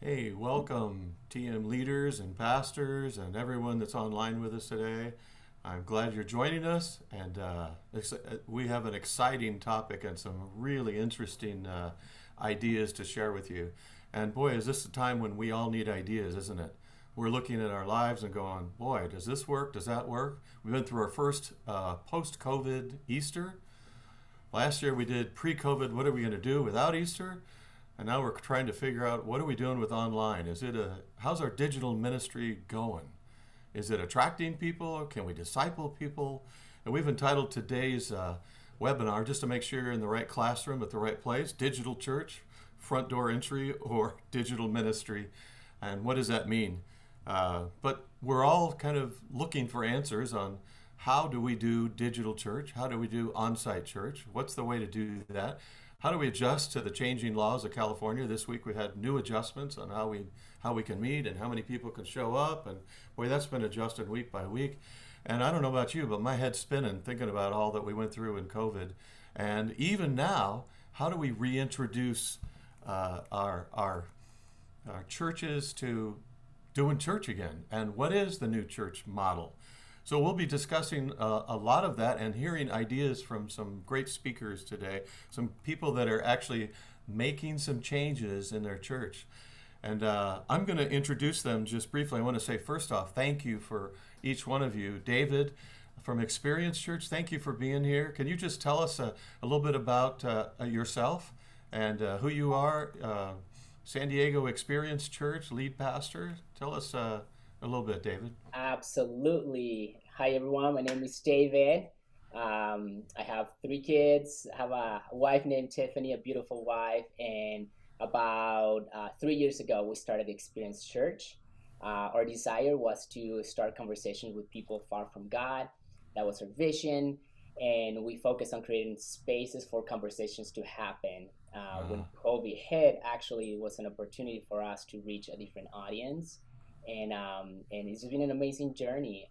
Hey, welcome, TM leaders and pastors and everyone that's online with us today. I'm glad you're joining us, and we have an exciting topic and some really interesting ideas to share with you. And boy, is this a time when we all need ideas, isn't it? We're looking at our lives and going, boy, does this work? Does that work? We've been through our first post COVID Easter. Last year we did pre COVID, what are we going to do without Easter? And now we're trying to figure out what are we doing with online? How's our digital ministry going? Is it attracting people? Can we disciple people? And we've entitled today's webinar, just to make sure you're in the right classroom at the right place, Digital Church, Front Door Entry, or Digital Ministry. And what does that mean? But we're all kind of looking for answers on how do we do digital church? How do we do on-site church? What's the way to do that? How do we adjust to the changing laws of California? This week we had new adjustments on how we can meet and how many people can show up, and boy, that's been adjusted week by week. And I don't know about you, but my head's spinning thinking about all that we went through in COVID. And even now, how do we reintroduce our churches to doing church again? And what is the new church model? So we'll be discussing a lot of that and hearing ideas from some great speakers today, some people that are actually making some changes in their church. And I'm going to introduce them just briefly. I want to say, first off, thank you for each one of you. David from Experience Church, thank you for being here. Can you just tell us a little bit about yourself and who you are? San Diego Experience Church, lead pastor. Tell us a little bit, David. Absolutely. Hi, everyone. My name is David. I have three kids. I have a wife named Tiffany, a beautiful wife. And about 3 years ago, we started Experience Church. Our desire was to start conversations with people far from God. That was our vision. And we focused on creating spaces for conversations to happen. When COVID hit, actually, it was an opportunity for us to reach a different audience. And it's been an amazing journey.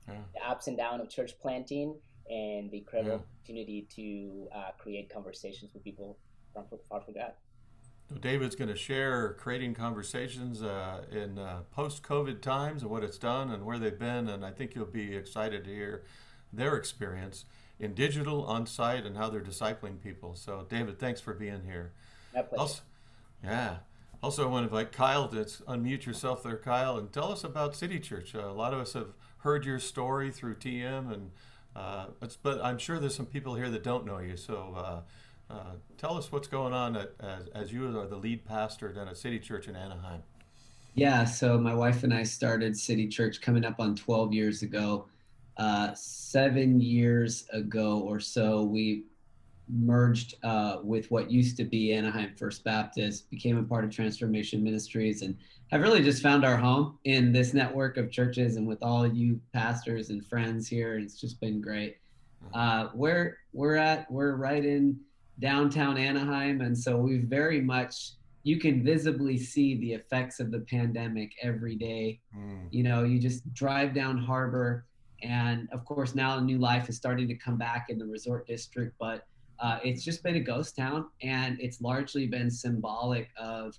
The ups and downs of church planting and the incredible opportunity to create conversations with people from far from God. So David's going to share creating conversations in post-COVID times and what it's done and where they've been, and I think you'll be excited to hear their experience in digital, on-site, and how they're discipling people. So David, thanks for being here. My pleasure. Also, yeah. Also, I want to invite Kyle to unmute yourself there, Kyle, and tell us about City Church. A lot of us have heard your story through TM, and but I'm sure there's some people here that don't know you. So tell us what's going on as you are the lead pastor down at City Church in Anaheim. Yeah, so my wife and I started City Church coming up on 12 years ago. 7 years ago or so, we merged with what used to be Anaheim First Baptist, became a part of Transformation Ministries, and have really just found our home in this network of churches and with all you pastors and friends here. And it's just been great. Where we're right in downtown Anaheim, and so we very much, you can visibly see the effects of the pandemic every day. You know, you just drive down Harbor, and of course now a new life is starting to come back in the resort district, but it's just been a ghost town, and it's largely been symbolic of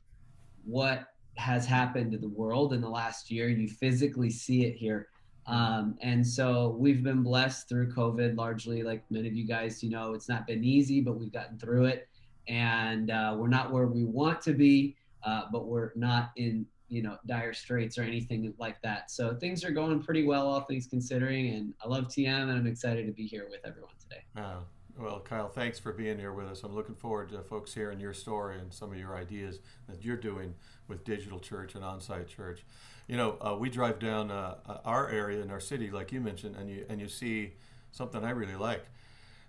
what has happened to the world in the last year. You physically see it here. And so we've been blessed through COVID largely, like many of you guys, you know, it's not been easy, but we've gotten through it. And we're not where we want to be, but we're not in, you know, dire straits or anything like that. So things are going pretty well, all things considering. And I love TM, and I'm excited to be here with everyone today. Well, Kyle, thanks for being here with us. I'm looking forward to folks hearing your story and some of your ideas that you're doing with digital church and on-site church. You know, we drive down our area in our city, like you mentioned, and you see something I really like.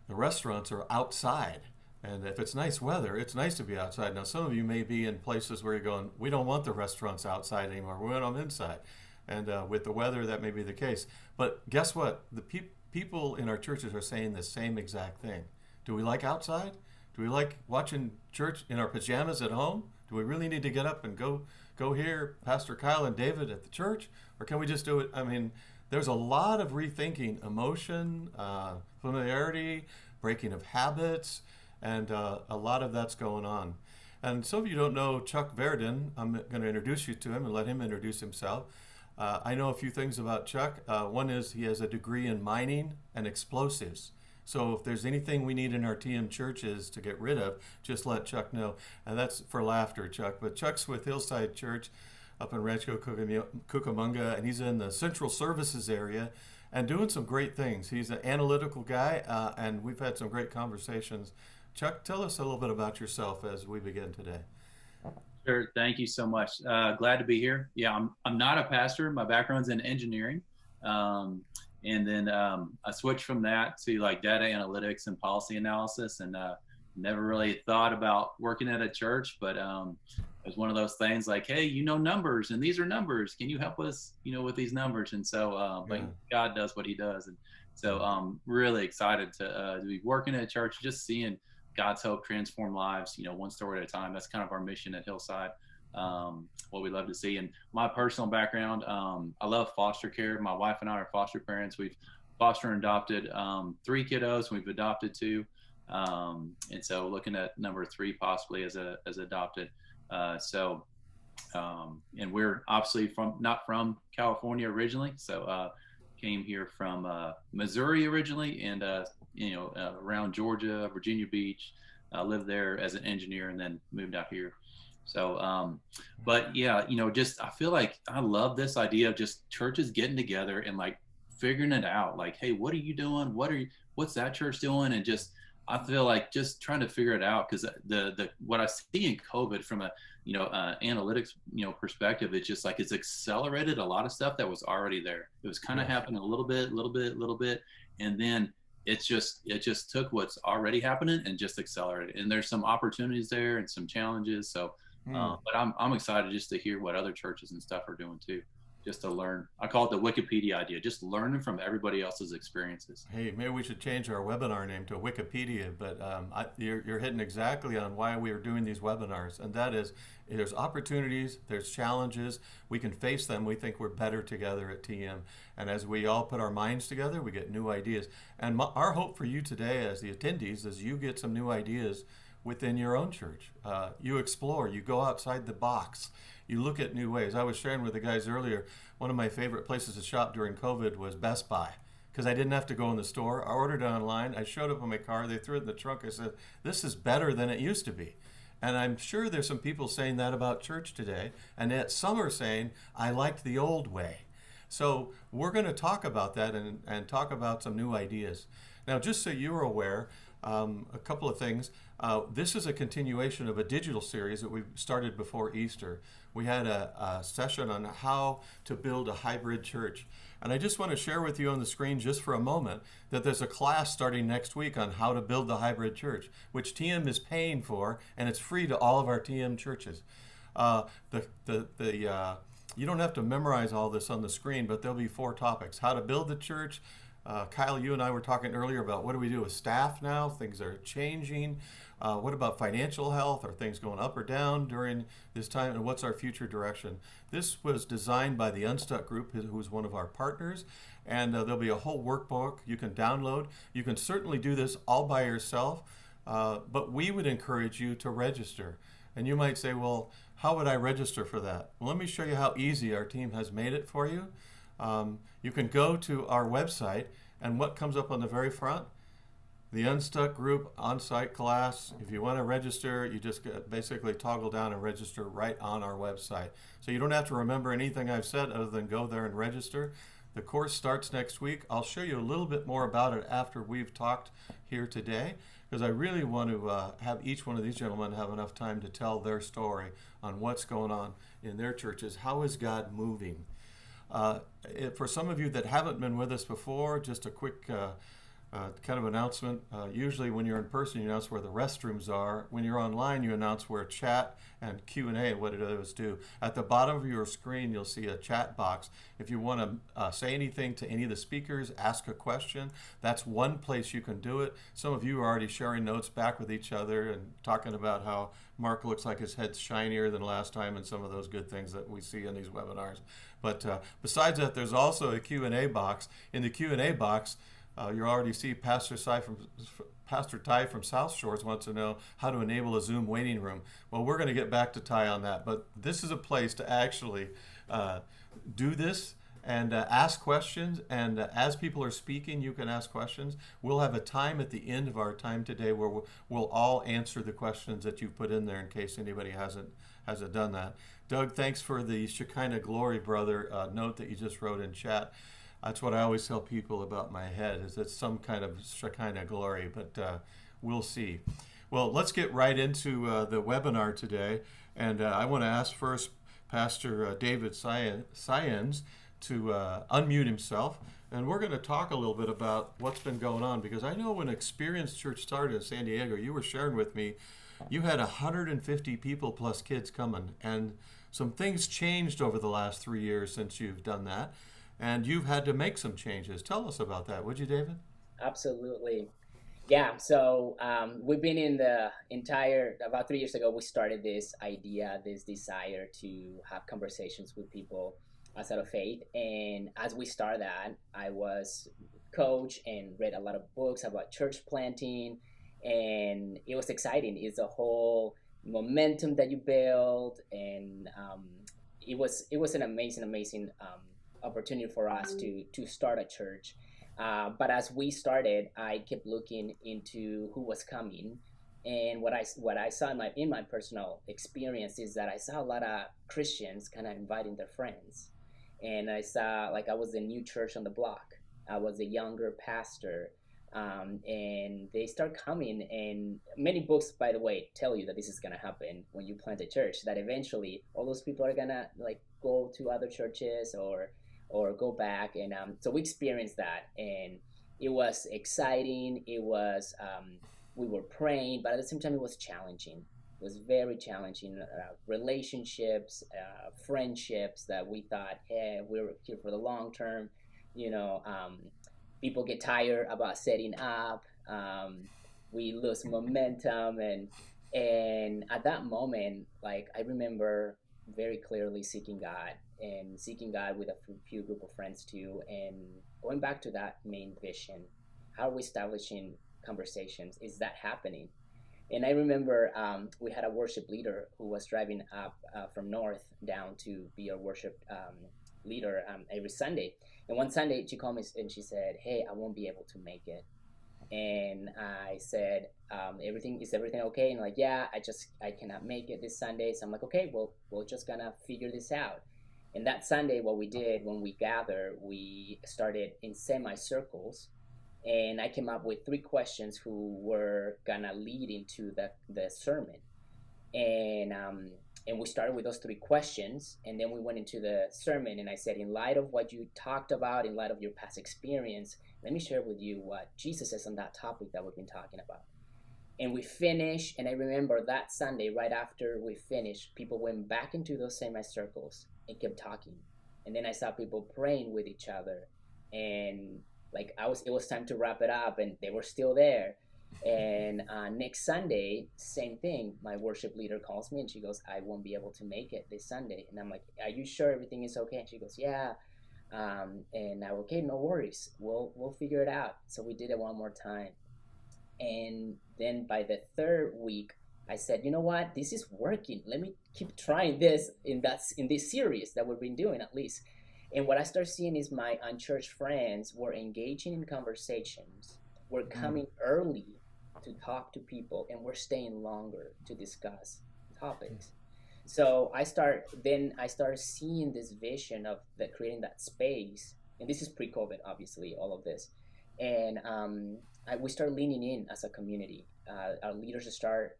The restaurants are outside, and if it's nice weather, it's nice to be outside. Now, some of you may be in places where you're going, we don't want the restaurants outside anymore. We want them inside. And with the weather, that may be the case. But guess what? The people in our churches are saying the same exact thing. Do we like outside? Do we like watching church in our pajamas at home? Do we really need to get up and go hear Pastor Kyle and David at the church? Or can we just do it? I mean, there's a lot of rethinking emotion, familiarity, breaking of habits, and a lot of that's going on. And some of you don't know Chuck Varadin. I'm going to introduce you to him and let him introduce himself. I know a few things about Chuck. One is he has a degree in mining and explosives. So if there's anything we need in our TM churches to get rid of, just let Chuck know. And that's for laughter, Chuck. But Chuck's with Hillside Church up in Rancho Cucamonga, and he's in the Central Services area and doing some great things. He's an analytical guy, and we've had some great conversations. Chuck, tell us a little bit about yourself as we begin today. Sure. Thank you so much. Glad to be here. Yeah, I'm not a pastor. My background's in engineering. And then I switched from that to like data analytics and policy analysis, and never really thought about working at a church, but it was one of those things like, hey, you know numbers, and these are numbers. Can you help us, with these numbers? And so like God does what he does. And so I'm really excited to be working at a church, just seeing God's hope transform lives, one story at a time. That's kind of our mission at Hillside. What we love to see. And my personal background, I love foster care. My wife and I are foster parents. We've foster and adopted 3 kiddos. We've adopted 2. And so looking at number 3 possibly as adopted. And we're obviously not from California originally. So came here from Missouri originally, and around Georgia, Virginia Beach. Lived there as an engineer and then moved out here. So, but yeah, just, I feel like I love this idea of just churches getting together and like figuring it out. Like, hey, what are you doing? What's that church doing? And just, I feel like just trying to figure it out, because what I see in COVID from a, analytics, perspective, it's just like, it's accelerated a lot of stuff that was already there. It was kind of happening a little bit. And then it just took what's already happening and just accelerated. And there's some opportunities there and some challenges. So, but I'm excited just to hear what other churches and stuff are doing too, just to learn. I call it the Wikipedia idea, just learning from everybody else's experiences. Hey, maybe we should change our webinar name to Wikipedia, but you're hitting exactly on why we are doing these webinars, and that is, there's opportunities, there's challenges, we can face them. We think we're better together at TM, and as we all put our minds together, we get new ideas. And our hope for you today as the attendees is you get some new ideas within your own church. You explore, you go outside the box, you look at new ways. I was sharing with the guys earlier, one of my favorite places to shop during COVID was Best Buy, because I didn't have to go in the store. I ordered it online, I showed up in my car, they threw it in the trunk. I said, this is better than it used to be. And I'm sure there's some people saying that about church today, and yet some are saying, I liked the old way. So we're going to talk about that and talk about some new ideas. Now, just so you're aware, a couple of things. This is a continuation of a digital series that we started before Easter. We had a session on how to build a hybrid church. And I just want to share with you on the screen just for a moment that there's a class starting next week on how to build the hybrid church, which TM is paying for, and it's free to all of our TM churches. You don't have to memorize all this on the screen, but there'll be 4 topics. How to build the church. Kyle, you and I were talking earlier about what do we do with staff now? Things are changing. What about financial health? Are things going up or down during this time? And what's our future direction? This was designed by the Unstuck Group, who's one of our partners. And there'll be a whole workbook you can download. You can certainly do this all by yourself, but we would encourage you to register. And you might say, well, how would I register for that? Well, let me show you how easy our team has made it for you. You can go to our website, and what comes up on the very front? The Unstuck Group on-site class. If you want to register, you just basically toggle down and register right on our website. So you don't have to remember anything I've said other than go there and register. The course starts next week. I'll show you a little bit more about it after we've talked here today, because I really want to have each one of these gentlemen have enough time to tell their story on what's going on in their churches. How is God moving? For some of you that haven't been with us before, just a quick kind of announcement. Usually when you're in person, you announce where the restrooms are. When you're online, you announce where chat and Q&A and what it does do. At the bottom of your screen, you'll see a chat box. If you want to say anything to any of the speakers, ask a question, that's one place you can do it. Some of you are already sharing notes back with each other and talking about how Mark looks like his head's shinier than last time and some of those good things that we see in these webinars. But besides that, there's also a Q&A box. In the Q&A box, you already see Pastor Pastor Ty from South Shores wants to know how to enable a Zoom waiting room. Well, we're going to get back to Ty on that, but this is a place to actually do this and ask questions. And as people are speaking, you can ask questions. We'll have a time at the end of our time today where we'll all answer the questions that you've put in there in case anybody hasn't done that. Doug, thanks for the Shekinah Glory, brother, note that you just wrote in chat. That's what I always tell people about my head, is it's some kind of Shekinah glory, but we'll see. Well, let's get right into the webinar today. And I want to ask first Pastor David Saenz to unmute himself. And we're going to talk a little bit about what's been going on, because I know when Experience Church started in San Diego, you were sharing with me, you had 150 people plus kids coming. And some things changed over the last 3 years since you've done that. And you've had to make some changes. Tell us about that, would you, David? Absolutely. Yeah, so we've been in the about 3 years ago, we started this idea, this desire to have conversations with people outside of faith. And as we started that, I was coached and read a lot of books about church planting, and it was exciting. It's a whole momentum that you build, and it was an amazing opportunity for us to start a church. But as we started, I kept looking into who was coming, and what I saw in my personal experience is that I saw a lot of Christians kind of inviting their friends, and I saw, like, I was the new church on the block. I was a younger pastor, and they start coming. And many books, by the way, tell you that this is gonna happen when you plant a church. That eventually all those people are gonna like go to other churches or go back. And so we experienced that, and it was exciting. It was we were praying, but at the same time it was challenging. It was very challenging. Relationships, friendships that we thought, hey, we're here for the long term. People get tired about setting up. We lose momentum, and at that moment, like, I remember very clearly seeking God with a few group of friends too, and going back to that main vision. How are we establishing conversations? Is that happening? And I remember we had a worship leader who was driving up from north down to be our worship leader every Sunday. And one Sunday she called me and she said, hey, I won't be able to make it. And I said, is everything okay? And like, yeah, I cannot make it this Sunday. So I'm like, okay, well, we're just gonna figure this out. And that Sunday, what we did when we gathered, we started in semicircles, and I came up with 3 questions who were gonna lead into the sermon. And we started with those 3 questions, and then we went into the sermon, and I said, in light of what you talked about, in light of your past experience, let me share with you what Jesus says on that topic that we've been talking about. And we finished, and I remember that Sunday, right after we finished, people went back into those semicircles and kept talking. And then I saw people praying with each other, and like it was time to wrap it up, and they were still there. And next Sunday, same thing. My worship leader calls me and she goes, I won't be able to make it this Sunday. And I'm like, are you sure everything is okay? And she goes, yeah. And I, okay, no worries. We'll figure it out. So we did it one more time. And then by the 3rd week, I said, you know what? This is working. Let me keep trying this in this series that we've been doing, at least. And what I start seeing is my unchurched friends were engaging in conversations. We're coming early to talk to people, and we're staying longer to discuss topics. So I started seeing this vision of creating that space, and this is pre-COVID, obviously, all of this. And we start leaning in as a community. Our leaders start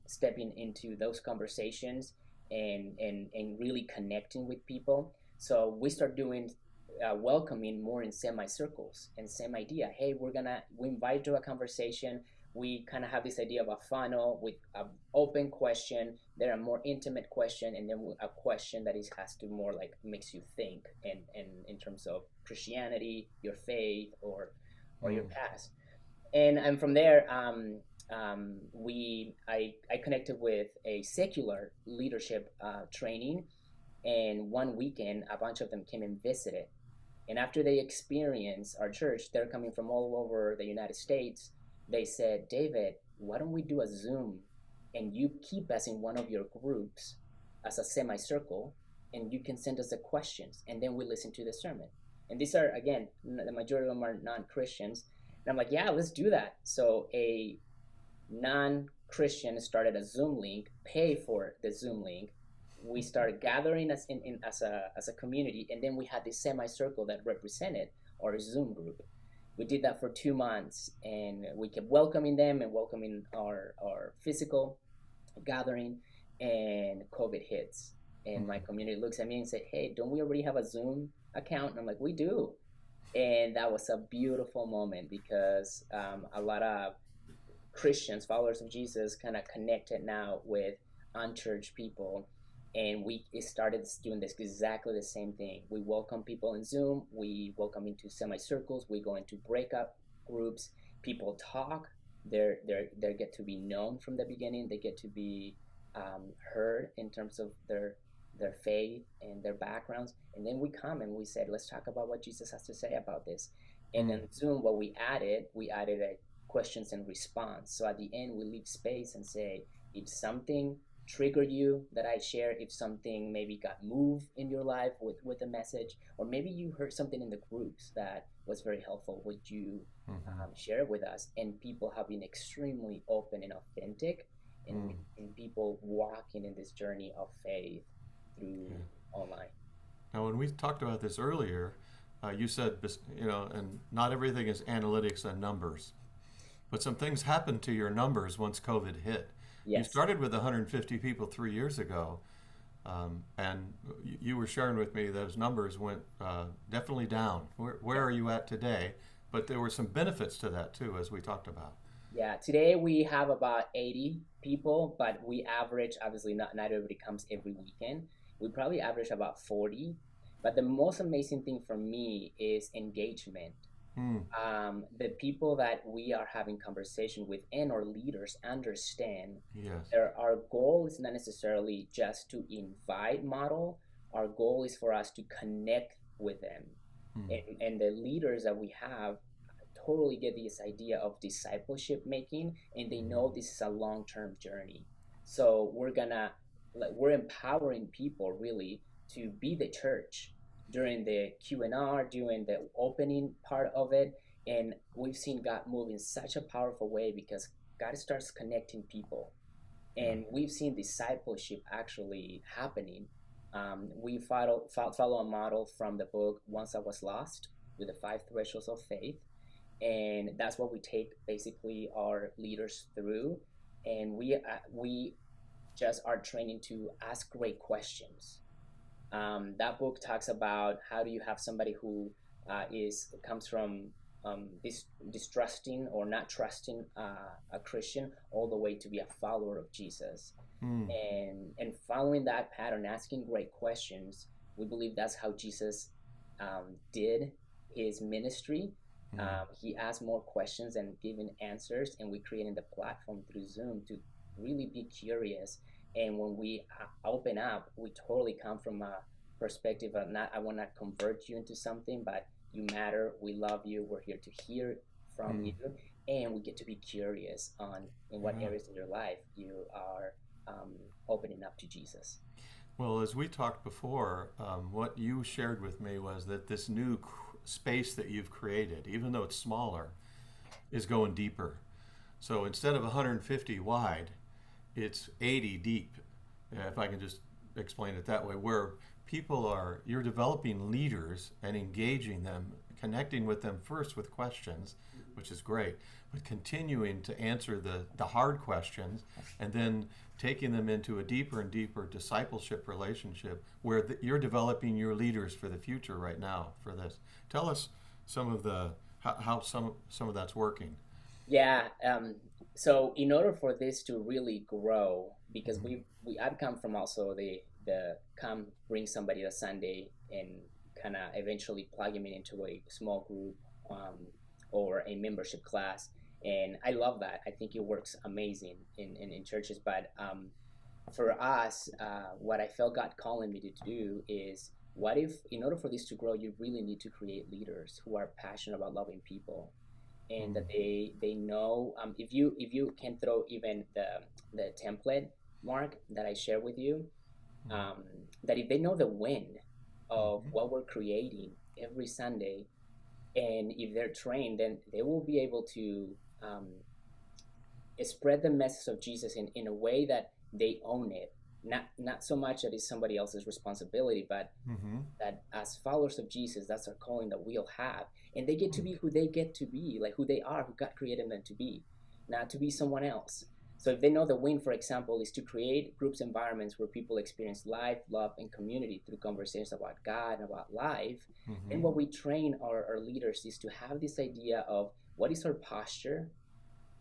stepping into those conversations and really connecting with people. So we start doing welcoming more in semicircles, and same idea. Hey, we invite to a conversation. We kind of have this idea of a funnel with an open question, then a more intimate question, and then a question that has to more like makes you think, and in terms of Christianity, your faith, or your past. And from there, I connected with a secular leadership training, and one weekend a bunch of them came and visited. And after they experience our church, they're coming from all over the United States. they said, David, why don't we do a Zoom and you keep us in one of your groups as a semicircle, and you can send us the questions and then we listen to the sermon. And these are, again, the majority of them are non-Christians. And I'm like, yeah, let's do that. So a non-Christian started a Zoom link, pay for the Zoom link. We started gathering as a community, and then we had this semicircle that represented our Zoom group. We did that for 2 months, and we kept welcoming them and welcoming our physical gathering, and COVID hits. And my community looks at me and said, hey, don't we already have a Zoom account? And I'm like, we do. And that was a beautiful moment because a lot of Christians, followers of Jesus, kind of connected now with unchurched people. And we started doing this exactly the same thing. We welcome people in Zoom. We welcome into semicircles. We go into breakup groups. People talk. They get to be known from the beginning. They get to be heard in terms of their faith and their backgrounds. And then we come and we said, let's talk about what Jesus has to say about this. And then Zoom, what we added a questions and response. So at the end, we leave space and say, if something triggered you that I share, if something maybe got moved in your life with a message, or maybe you heard something in the groups that was very helpful, would you share it with us? And people have been extremely open and authentic, and people walking in this journey of faith through online. Now, when we talked about this earlier, you said, and not everything is analytics and numbers, but some things happened to your numbers once COVID hit. Yes. You started with 150 people 3 years ago, and you were sharing with me those numbers went definitely down. Where are you at today? But there were some benefits to that too, as we talked about. Yeah, today we have about 80 people, but we average, obviously not everybody comes every weekend. We probably average about 40. But the most amazing thing for me is engagement. The people that we are having conversation with and our leaders understand our goal is not necessarily just to invite model. Our goal is for us to connect with them. And the leaders that we have totally get this idea of discipleship making, and they know this is a long-term journey. So we're empowering people really to be the church during the Q&R, during the opening part of it. And we've seen God move in such a powerful way because God starts connecting people. And we've seen discipleship actually happening. We follow a model from the book Once I Was Lost, with the 5 thresholds of faith. And that's what we take basically our leaders through. And we just are training to ask great questions. That book talks about how do you have somebody who comes from distrusting or not trusting a Christian all the way to be a follower of Jesus. And following that pattern, asking great questions, we believe that's how Jesus did his ministry. He asked more questions and given answers, and we created the platform through Zoom to really be curious. And when we open up, we totally come from a perspective of not, I want to convert you into something, but you matter, we love you, we're here to hear from you, and we get to be curious in what areas in your life you are opening up to Jesus. Well, as we talked before, what you shared with me was that this new space that you've created, even though it's smaller, is going deeper. So instead of 150 wide, it's 80 deep, if I can just explain it that way, where you're developing leaders and engaging them, connecting with them first with questions, which is great, but continuing to answer the hard questions and then taking them into a deeper and deeper discipleship relationship where you're developing your leaders for the future right now for this. Tell us some of how some of that's working. Yeah. So in order for this to really grow, because I've come from also the come bring somebody a Sunday and kind of eventually plug them into a small group or a membership class, and I love that. I think it works amazing in churches. But for us, what I felt God calling me to do is, what if in order for this to grow, you really need to create leaders who are passionate about loving people. and that they know, if you can throw even the template, Mark, that I share with you, um, that if they know the win of what we're creating every Sunday, and if they're trained, then they will be able to um, spread the message of Jesus in a way that they own it. Not so much that it's somebody else's responsibility, but that as followers of Jesus, that's our calling that we'll have. And they get to be who they get to be, like who they are, who God created them to be, not to be someone else. So if they know the win, for example, is to create groups environments where people experience life, love, and community through conversations about God and about life, then what we train our leaders is to have this idea of what is our posture,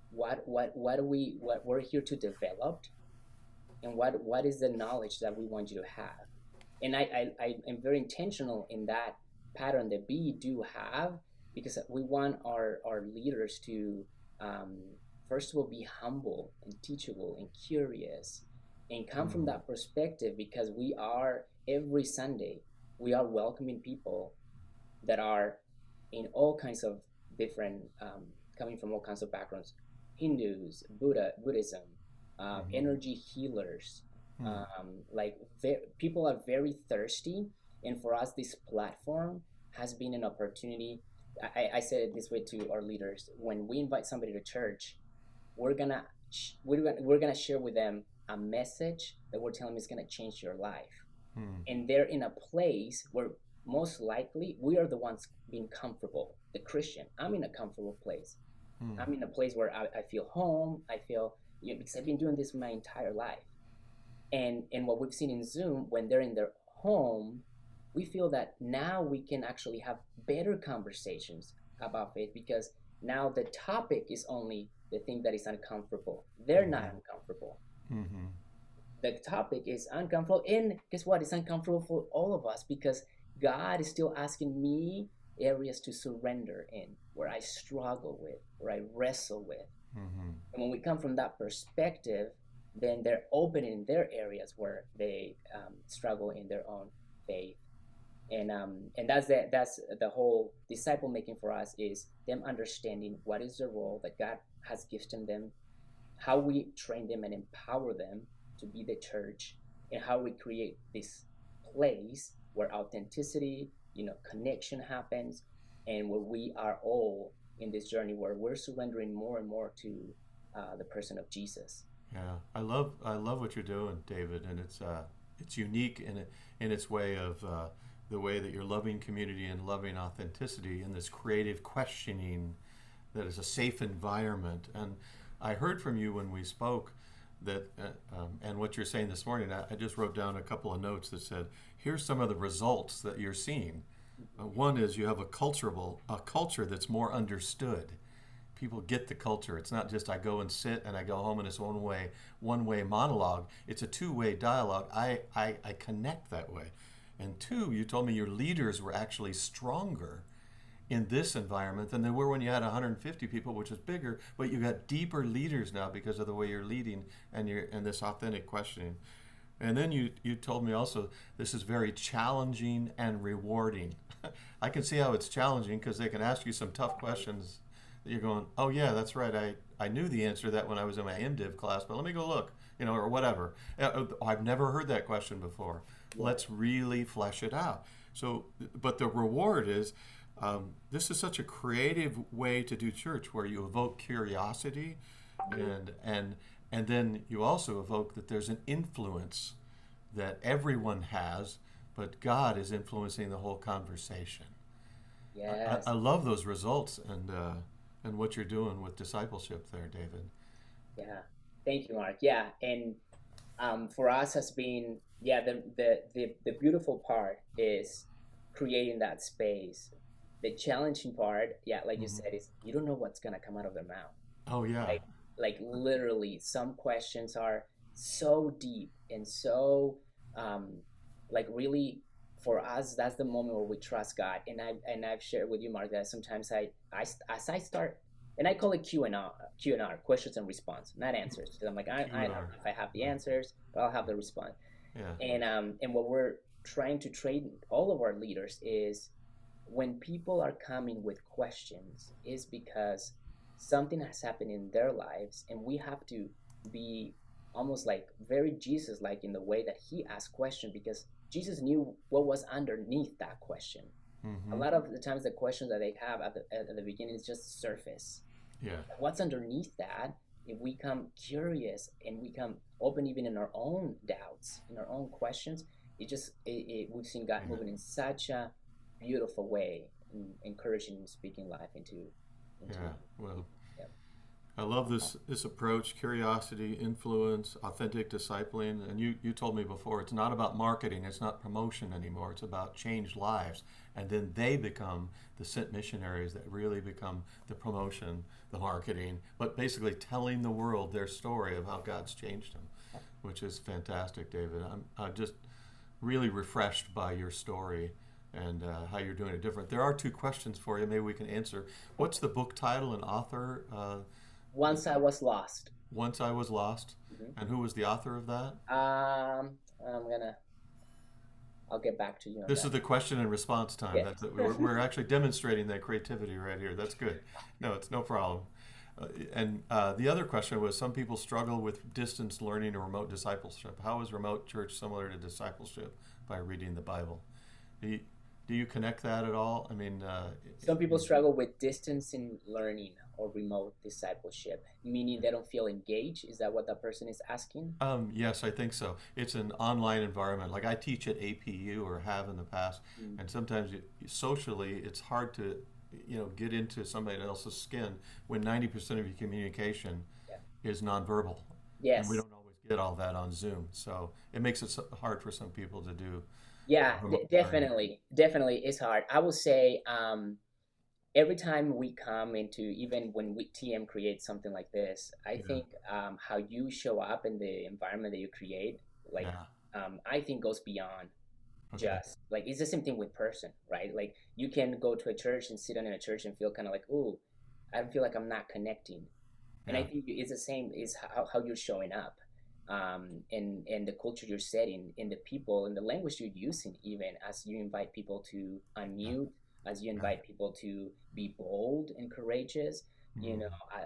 what we're here to develop, and what is the knowledge that we want you to have. And I am very intentional in that pattern that we do have, because we want our leaders to um, first of all be humble and teachable and curious, and come from that perspective, because we are every Sunday we are welcoming people that are in all kinds of different coming from all kinds of backgrounds: Hindus, Buddhism, energy healers. Like people are very thirsty, and for us, this platform has been an opportunity. I said it this way to our leaders: when we invite somebody to church, we're gonna we're gonna share with them a message that we're telling them is gonna change your life, and they're in a place where most likely we are the ones being comfortable. The Christian, I'm in a comfortable place. I'm in a place where I feel home. I feel, because I've been doing this my entire life. And what we've seen in Zoom, when they're in their home, we feel that now we can actually have better conversations about faith, because now the topic is only the thing that is uncomfortable. They're not uncomfortable. The topic is uncomfortable, and guess what? It's uncomfortable for all of us, because God is still asking me areas to surrender in, where I struggle with, where I wrestle with. And when we come from that perspective, then they're opening their areas where they struggle in their own faith. And that's the whole disciple making for us, is them understanding what is the role that God has gifted them, how we train them and empower them to be the church, and how we create this place where authenticity, connection happens, and where we are all in this journey where we're surrendering more and more to the person of Jesus. Yeah, I love what you're doing, David, and it's unique in its way of the way that you're loving community and loving authenticity in this creative questioning that is a safe environment. And I heard from you when we spoke that, and what you're saying this morning. I just wrote down a couple of notes that said, here's some of the results that you're seeing. One is you have a culture that's more understood. People get the culture. It's not just I go and sit and I go home and it's one way monologue. It's a two-way dialogue. I connect that way. And two, you told me your leaders were actually stronger in this environment than they were when you had 150 people, which is bigger, but you got deeper leaders now because of the way you're leading and this authentic questioning. And then you told me also this is very challenging and rewarding. I can see how it's challenging because they can ask you some tough questions that you're going, oh yeah, that's right. I knew the answer to that when I was in my MDiv class, but let me go look, or whatever. I've never heard that question before. Yeah. Let's really flesh it out. So, but the reward is, this is such a creative way to do church, where you evoke curiosity, and then you also evoke that there's an influence that everyone has, but God is influencing the whole conversation. Yes. I love those results and what you're doing with discipleship there, David. Yeah, thank you, Mark. Yeah, and for us has been, the beautiful part is creating that space. The challenging part, like you said, is you don't know what's gonna come out of their mouth. Oh yeah. Like literally, some questions are so deep and so really, for us, that's the moment where we trust God. And I've shared with you, Mark, that sometimes as I start, and I call it Q&R, questions and response, not answers. Because I'm like, I don't know if I have the answers, but I'll have the response. Yeah. And what we're trying to train all of our leaders is when people are coming with questions is because something has happened in their lives, and we have to be almost like very Jesus like in the way that he asked questions, because Jesus knew what was underneath that question. A Mm-hmm. lot of the times the questions that they have at the beginning is just the surface. Yeah. What's underneath that, if we come curious and we come open even in our own doubts, in our own questions, we've seen God Yeah. moving in such a beautiful way, encouraging and speaking life into Yeah. Well, people. Yeah. I love this approach: curiosity, influence, authentic discipling. And you told me before, it's not about marketing, it's not promotion anymore. It's about changed lives, and then they become the sent missionaries that really become the promotion, the marketing, but basically telling the world their story of how God's changed them, which is fantastic, David. I'm just really refreshed by your story and how you're doing it different. There are two questions for you. Maybe we can answer. What's the book title and author? Once I was lost. Once I Was Lost. Mhm. And who was the author of that? I'm gonna. I'll get back to you on This is that. the question and response time. Yes. We're actually demonstrating that creativity right here. That's good. No, it's no problem. And the other question was, some people struggle with distance learning or remote discipleship. How is remote church similar to discipleship by reading the Bible? Do you, do you connect that at all? I mean, Some people struggle with distance in learning or remote discipleship, meaning they don't feel engaged. Is that what that person is asking? yes, I think so. It's an online environment. Like I teach at APU or have in the past, Mm. and sometimes socially it's hard to, get into somebody else's skin when 90% of your communication Yeah. is nonverbal, and we Yes. don't always get all that on Zoom. So it makes it hard for some people to do Yeah, remote learning. definitely. Definitely it's hard. I would say every time we come into, even when we TM creates something like this, I Yeah, think how you show up in the environment that you create, like yeah, I think goes beyond okay, just like it's the same thing with person, right? Like you can go to a church and sit in a church and feel kind of like, oh, I feel like I'm not connecting. And I yeah, think it's the same is how you're showing up, and the culture you're setting, and the people and the language you're using, even as you invite people to yeah, unmute, as you yeah. invite people to be bold and courageous, Mm,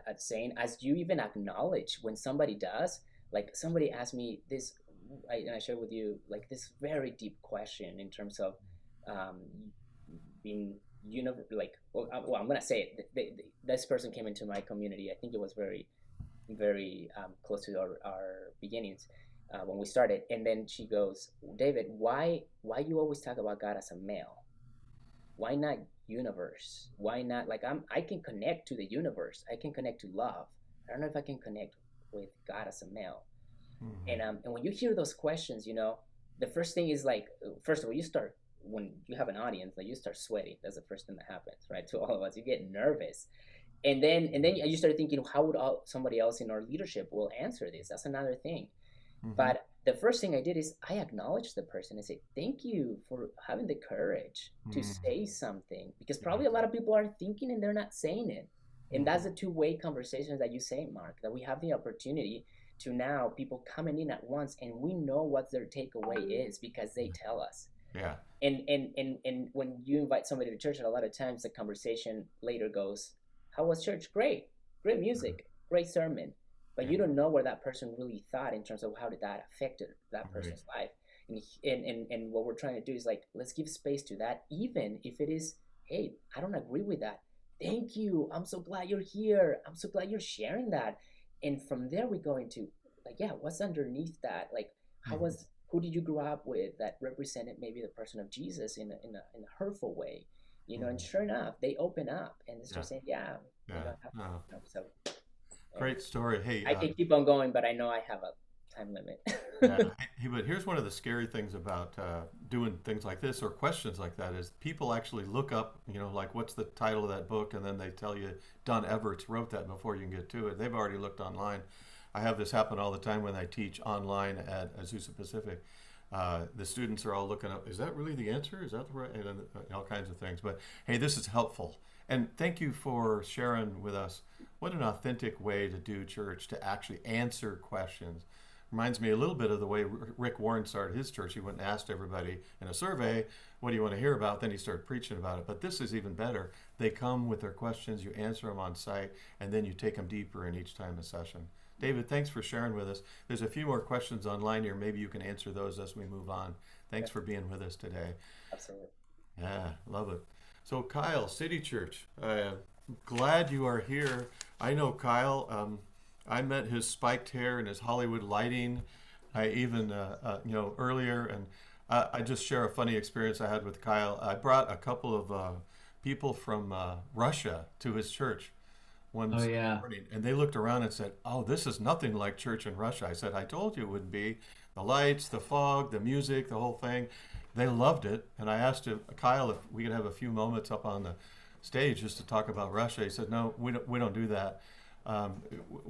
at saying, as you even acknowledge when somebody does, like somebody asked me this, and I shared with you like this very deep question in terms of um, being like well, I'm gonna say it. This person came into my community. I think it was very close to our beginnings when we started. And then she goes, David, why you always talk about God as a male? Why not universe? Why not like I can connect to the universe. I can connect to love. I don't know if I can connect with God as a male. mhm. And when you hear those questions, the first thing is like, first of all, you start when you have an audience, like you start sweating. That's the first thing that happens, right? To all of us, you get nervous, and then you start thinking, how would somebody else in our leadership will answer this? That's another thing. Mhm. But the first thing I did is I acknowledged the person and say, thank you for having the courage to Mm. say something, because Yeah. probably a lot of people are thinking and they're not saying it. And that's Mhm. the two-way conversations that you say, Mark, that we have the opportunity to now people coming in at once, and we know what their takeaway is because they tell us. Yeah. And when you invite somebody to church, a lot of times the conversation later goes, how was church? Great music, great sermon. But Yeah. you don't know where that person really thought in terms of how did that affect that Right. person's life. And what we're trying to do is like, let's give space to that, even if it is, hey, I don't agree with that. Thank you. I'm so glad you're here. I'm so glad you're sharing that. And from there we go into like, yeah, what's underneath that? Like, Mhm. who did you grow up with that represented maybe the person of Jesus in a hurtful way? And Mhm. sure enough, they open up and they Yeah. start saying, yeah, Yeah. Oh, so anyway, great story. Hey, I can keep on going, but I know I have a time limit. yeah. Hey, but here's one of the scary things about doing things like this or questions like that is people actually look up, like what's the title of that book, and then they tell you Don Everts wrote that before you can get to it. They've already looked online. I have this happen all the time when I teach online at Azusa Pacific. The students are all looking up, is that really the answer? Is that the right? And all kinds of things. But hey, this is helpful. And thank you for sharing with us what an authentic way to do church, to actually answer questions Reminds me a little bit of the way Rick Warren started his church. He went and asked everybody in a survey, what do you want to hear about? Then he started preaching about it. But this is even better. They come with their questions, you answer them on site, and then you take them deeper in each time a session. David, thanks for sharing with us. There's a few more questions online here. Maybe you can answer those as we move on. Thanks for being with us today. Absolutely. Yeah, love it. So Kyle, City Church, glad you are here. I know Kyle. I met his spiked hair and his Hollywood lighting. I even, earlier, and I just share a funny experience I had with Kyle. I brought a couple of people from Russia to his church one morning, and they looked around and said, "Oh, this is nothing like church in Russia." I said, "I told you it would be. The lights, the fog, the music, the whole thing." They loved it, and I asked Kyle if we could have a few moments up on the stage just to talk about Russia. He said, "No, we don't do that." Do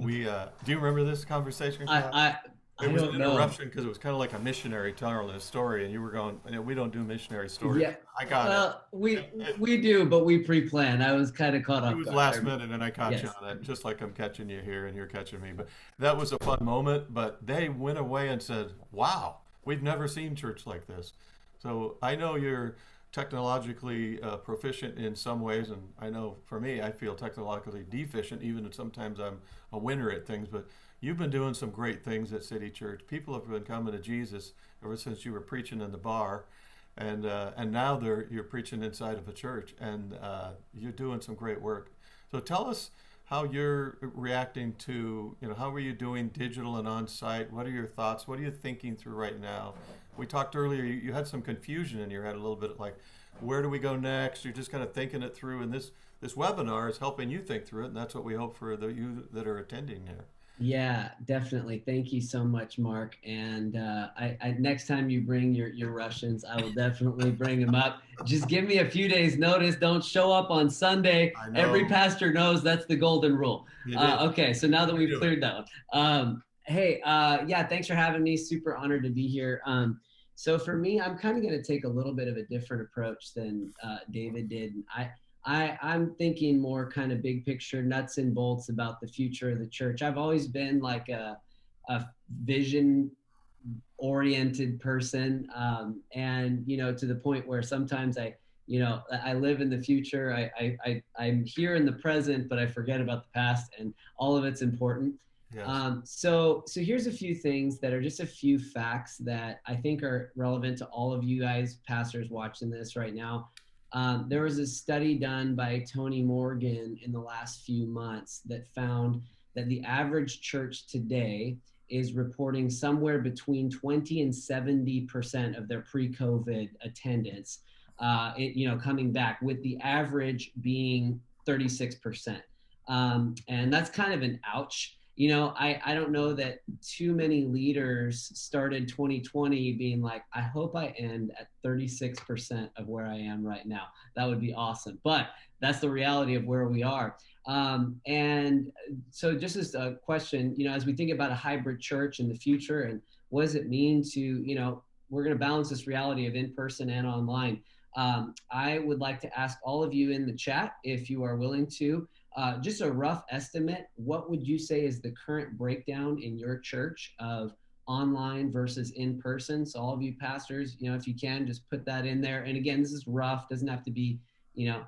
you remember this conversation, Kyle? It was an interruption because it was kind of like a missionary telling a story, and you were going, "We don't do missionary stories." Yeah, I got it. We do, but we pre-plan. I was kind of caught up. It was last minute, and I caught you on it, just like I'm catching you here, and you're catching me. But that was a fun moment. But they went away and said, "Wow, we've never seen church like this." So I know you're technologically proficient in some ways, and I know for me, I feel technologically deficient, even if sometimes I'm a winner at things. But you've been doing some great things at City Church. People have been coming to Jesus ever since you were preaching in the bar, and now you're preaching inside of a church, and you're doing some great work. So tell us how you're reacting to, how are you doing digital and on-site? What are your thoughts? What are you thinking through right now? We talked earlier, you had some confusion in your head a little bit, like, where do we go next? You're just kind of thinking it through, and this webinar is helping you think through it, and that's what we hope for you that are attending here. Yeah, definitely. Thank you so much, Mark. And I next time you bring your Russians, I will definitely bring them up. Just give me a few days notice. Don't show up on Sunday. Every pastor knows that's the golden rule. Okay, so now that we've cleared that one. Thanks for having me. Super honored to be here. So for me, I'm kind of going to take a little bit of a different approach than David did. I'm thinking more kind of big picture, nuts and bolts about the future of the church. I've always been like a vision oriented person. And, to the point where sometimes I live in the future. I'm here in the present, but I forget about the past, and all of it's important. Yes. So here's a few things that are just a few facts that I think are relevant to all of you guys, pastors watching this right now. There was a study done by Tony Morgan in the last few months that found that the average church today is reporting somewhere between 20 and 70% of their pre-COVID attendance, coming back, with the average being 36%. And that's kind of an ouch. I don't know that too many leaders started 2020 being like, I hope I end at 36% of where I am right now. That would be awesome. But that's the reality of where we are. And so just as a question, as we think about a hybrid church in the future, and what does it mean to, we're going to balance this reality of in-person and online. I would like to ask all of you in the chat, if you are willing to, just a rough estimate, what would you say is the current breakdown in your church of online versus in person? So all of you pastors, if you can, just put that in there. And again, this is rough, doesn't have to be,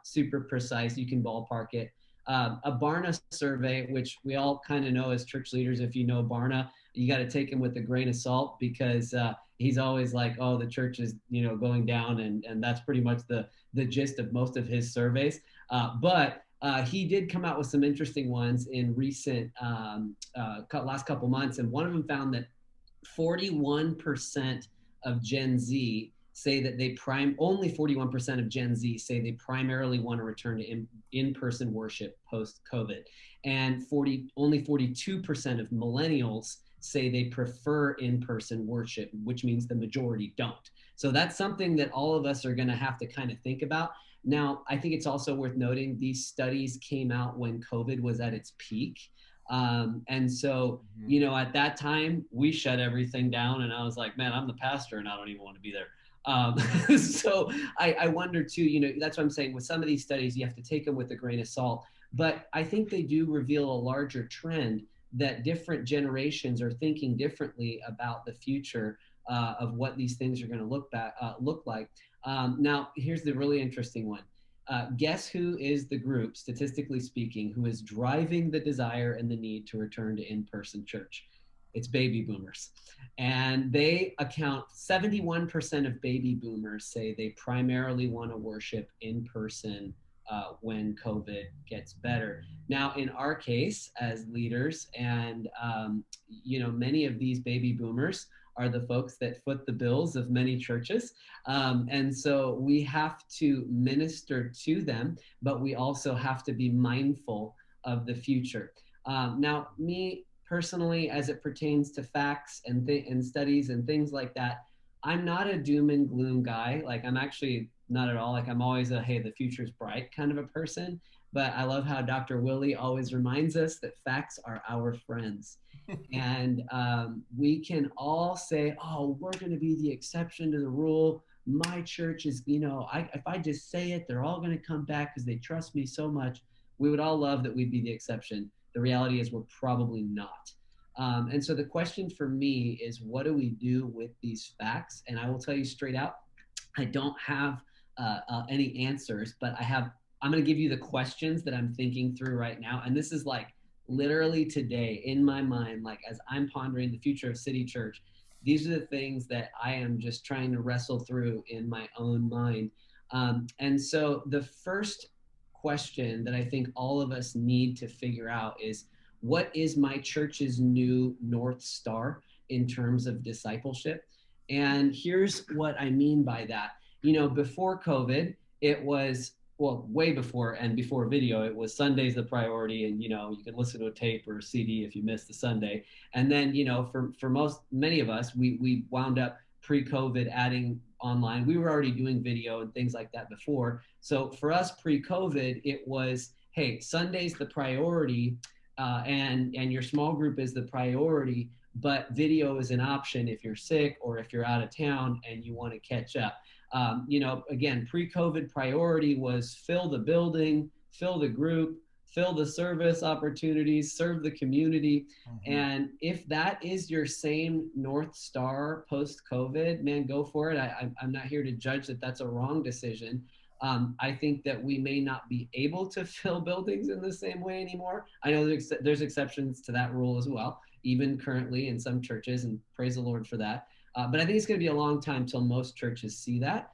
super precise. You can ballpark it. A Barna survey, which we all kind of know as church leaders, if you know Barna, you got to take him with a grain of salt, because he's always like, oh, the church is, going down. And that's pretty much the gist of most of his surveys. But he did come out with some interesting ones in recent last couple months. And one of them found that 41% of Gen Z say that only 41% of Gen Z say they primarily want to return to in-person worship post-COVID. And only 42% of millennials say they prefer in-person worship, which means the majority don't. So that's something that all of us are going to have to kind of think about. Now, I think it's also worth noting these studies came out when COVID was at its peak. And so, at that time, we shut everything down, and I was like, man, I'm the pastor and I don't even want to be there. So I wonder too, that's what I'm saying. With some of these studies, you have to take them with a grain of salt. But I think they do reveal a larger trend that different generations are thinking differently about the future of what these things are going to look like. Now, here's the really interesting one. Guess who is the group, statistically speaking, who is driving the desire and the need to return to in-person church? It's baby boomers. And they account, 71% of baby boomers say they primarily want to worship in person when COVID gets better. Now, in our case, as leaders, and many of these baby boomers are the folks that foot the bills of many churches. And so we have to minister to them, but we also have to be mindful of the future. Now, me personally, as it pertains to facts and studies and things like that, I'm not a doom and gloom guy. Like, I'm actually not at all. Like, I'm always a, hey, the future's bright kind of a person. But I love how Dr. Willie always reminds us that facts are our friends. And we can all say, oh, we're going to be the exception to the rule. My church is, if I just say it, they're all going to come back because they trust me so much. We would all love that we'd be the exception. The reality is we're probably not. And so the question for me is, what do we do with these facts? And I will tell you straight out, I don't have any answers, but I'm going to give you the questions that I'm thinking through right now. And this is like literally today in my mind, like as I'm pondering the future of City Church, these are the things that I am just trying to wrestle through in my own mind. And so the first question that I think all of us need to figure out is, what is my church's new North Star in terms of discipleship? And here's what I mean by that. Before COVID, it was, well, way before and before video, it was Sunday's the priority, and you can listen to a tape or a CD if you missed the Sunday. And then for many of us, we wound up pre-COVID adding online. We were already doing video and things like that before. So for us pre-COVID, it was, hey, Sunday's the priority, and your small group is the priority, but video is an option if you're sick or if you're out of town and you want to catch up. Again, pre-COVID priority was fill the building, fill the group, fill the service opportunities, serve the community. Mm-hmm. And if that is your same North Star post-COVID, man, go for it. I'm not here to judge that that's a wrong decision. I think that we may not be able to fill buildings in the same way anymore. I know there's exceptions to that rule as well, even currently in some churches, and praise the Lord for that. But I think it's going to be a long time till most churches see that.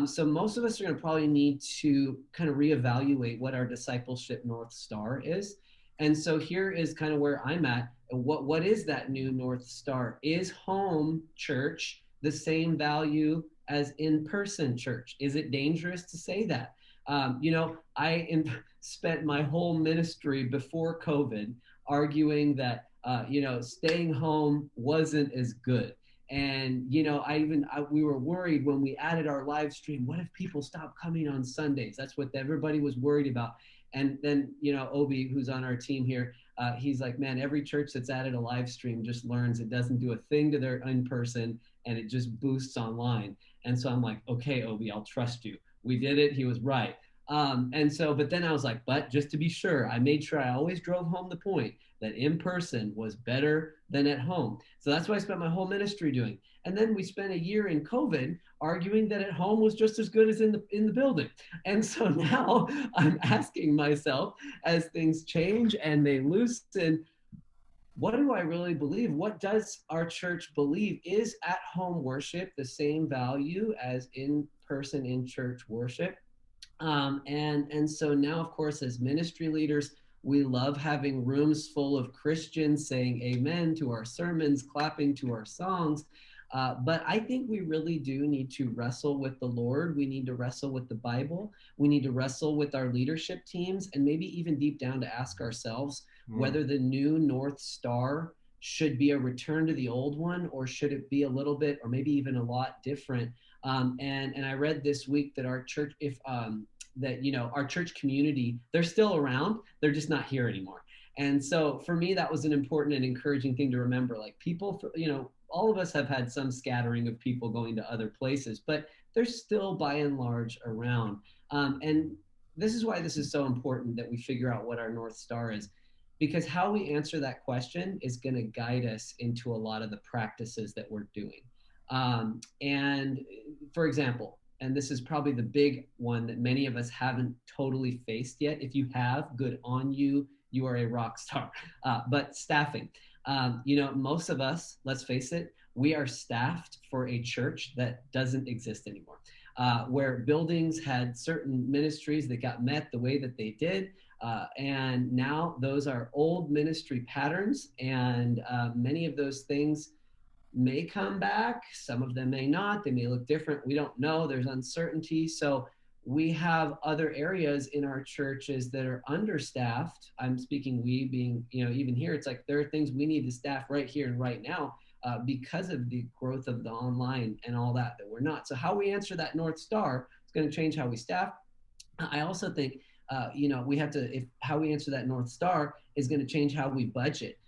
So most of us are going to probably need to kind of reevaluate what our discipleship North Star is. And so here is kind of where I'm at. What is that new North Star? Is home church the same value as in-person church? Is it dangerous to say that? I spent my whole ministry before COVID arguing that, staying home wasn't as good. And, we were worried when we added our live stream, what if people stop coming on Sundays? That's what everybody was worried about. And then, Obi, who's on our team here, he's like, man, every church that's added a live stream just learns it doesn't do a thing to their in-person, and it just boosts online. And so I'm like, okay, Obi, I'll trust you. We did it. He was right. But then I was like, but just to be sure, I made sure I always drove home the point that in person was better than at home. So that's what I spent my whole ministry doing. And then we spent a year in COVID arguing that at home was just as good as in the building. And so now I'm asking myself, as things change and they loosen, what do I really believe? What does our church believe? Is at-home worship the same value as in-person in-church worship? And so now, of course, as ministry leaders, we love having rooms full of Christians saying amen to our sermons, clapping to our songs. But I think we really do need to wrestle with the Lord. We need to wrestle with the Bible. We need to wrestle with our leadership teams, and maybe even deep down to ask ourselves whether the new North Star should be a return to the old one, or should it be a little bit, or maybe even a lot different. And I read this week that our church, our church community, they're still around, they're just not here anymore. And so for me, that was an important and encouraging thing to remember. Like, people, all of us have had some scattering of people going to other places, but they're still by and large around. And this is why this is so important that we figure out what our North Star is, because how we answer that question is going to guide us into a lot of the practices that we're doing. And for example, and this is probably the big one that many of us haven't totally faced yet. If you have, good on you. You are a rock star. But staffing, most of us, let's face it, we are staffed for a church that doesn't exist anymore, where buildings had certain ministries that got met the way that they did. And now those are old ministry patterns, and many of those things may come back. Some of them may not. They may look different. We don't know. There's uncertainty. So we have other areas in our churches that are understaffed. I'm speaking we being, even here, it's like there are things we need to staff right here and right now because of the growth of the online and all that we're not. So how we answer that North Star is going to change how we staff. I also think, we have to, how we answer that North Star is going to change how we budget.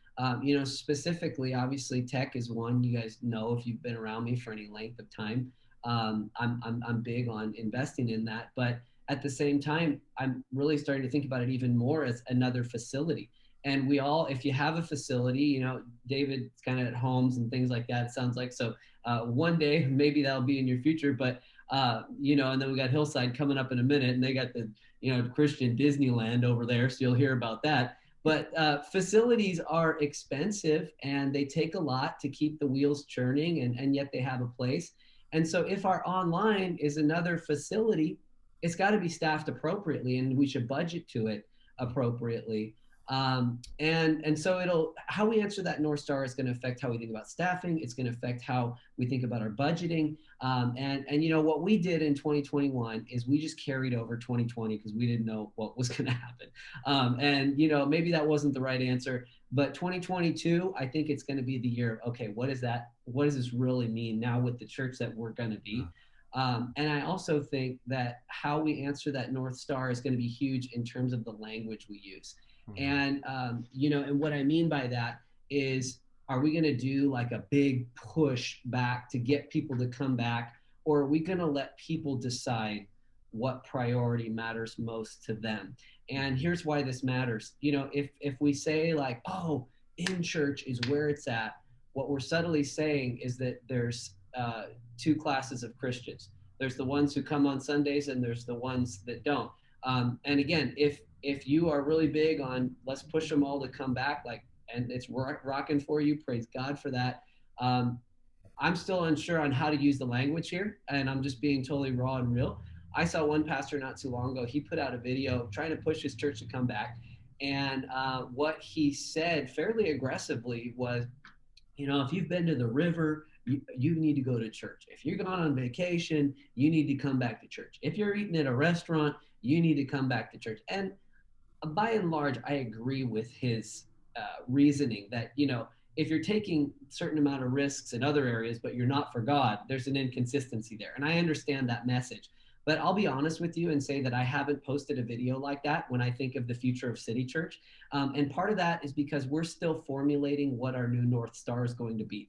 Specifically, obviously tech is one. You guys know, if you've been around me for any length of time, I'm big on investing in that. But at the same time, I'm really starting to think about it even more as another facility. And we all, if you have a facility, David's kind of at homes and things like that, it sounds like. So one day, maybe that'll be in your future, but, and then we got Hillside coming up in a minute, and they got the, Christian Disneyland over there. So you'll hear about that. But facilities are expensive, and they take a lot to keep the wheels churning, and yet they have a place. And so if our online is another facility, it's got to be staffed appropriately, and we should budget to it appropriately. And so how we answer that North Star is going to affect how we think about staffing. It's going to affect how we think about our budgeting. And what we did in 2021 is we just carried over 2020 because we didn't know what was going to happen. Maybe that wasn't the right answer, but 2022, I think it's going to be the year of, okay, what is that? What does this really mean now with the church that we're going to be? And I also think that how we answer that North Star is going to be huge in terms of the language we use. And, and what I mean by that is, are we going to do like a big push back to get people to come back? Or are we going to let people decide what priority matters most to them? And here's why this matters. If we say like, oh, in church is where it's at, what we're subtly saying is that there's two classes of Christians. There's the ones who come on Sundays, and there's the ones that don't. And again, if you are really big on let's push them all to come back, and it's rocking for you, praise God for that. I'm still unsure on how to use the language here, and I'm just being totally raw and real. I saw one pastor not too long ago. He put out a video trying to push his church to come back. And what he said fairly aggressively was, if you've been to the river, you need to go to church. If you're gone on vacation, you need to come back to church. If you're eating at a restaurant, you need to come back to church. And by and large, I agree with his reasoning that, if you're taking a certain amount of risks in other areas, but you're not for God, there's an inconsistency there. And I understand that message. But I'll be honest with you and say that I haven't posted a video like that when I think of the future of City Church. And part of that is because we're still formulating what our new North Star is going to be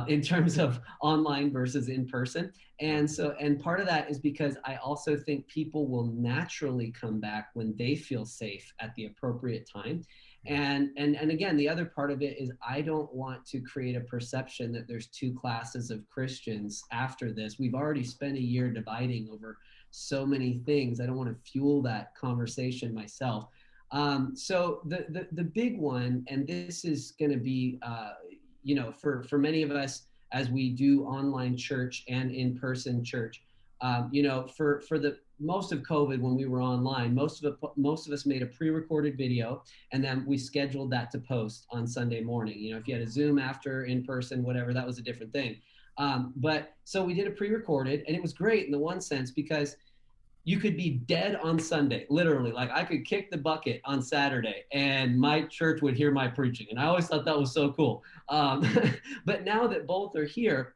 in terms of online versus in person. And part of that is because I also think people will naturally come back when they feel safe at the appropriate time. And again, the other part of it is I don't want to create a perception that there's two classes of Christians after this. We've already spent a year dividing over so many things. I don't want to fuel that conversation myself. So the big one, and this is going to be, for many of us as we do online church and in-person church, for the most of COVID when we were online, most of us made a pre-recorded video, and then we scheduled that to post on Sunday morning. If you had a Zoom after, in person, whatever, that was a different thing. But so we did a pre-recorded, and it was great in the one sense because you could be dead on Sunday, literally. Like I could kick the bucket on Saturday and my church would hear my preaching. And I always thought that was so cool. But now that both are here,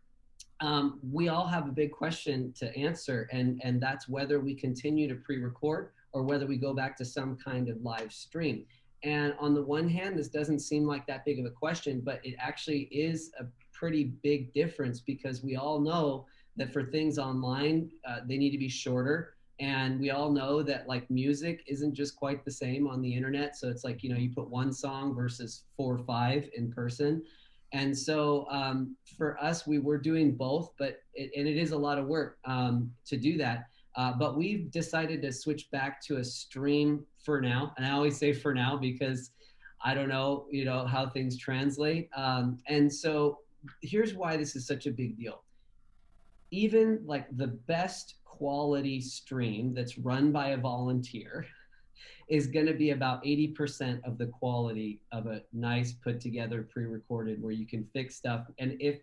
we all have a big question to answer. And that's whether we continue to pre-record or whether we go back to some kind of live stream. And on the one hand, this doesn't seem like that big of a question, but it actually is a pretty big difference because we all know that for things online, they need to be shorter And we all know that like music isn't just quite the same on the internet. So it's like, you know, you put one song versus 4 or 5 in person. And so for us, we were doing both, but it is a lot of work to do that. But we've decided to switch back to a stream for now. And I always say for now because I don't know, you know, how things translate. And so here's why this is such a big deal. Even like the best quality stream that's run by a volunteer is going to be about 80% of the quality of a nice put together pre-recorded where you can fix stuff. And if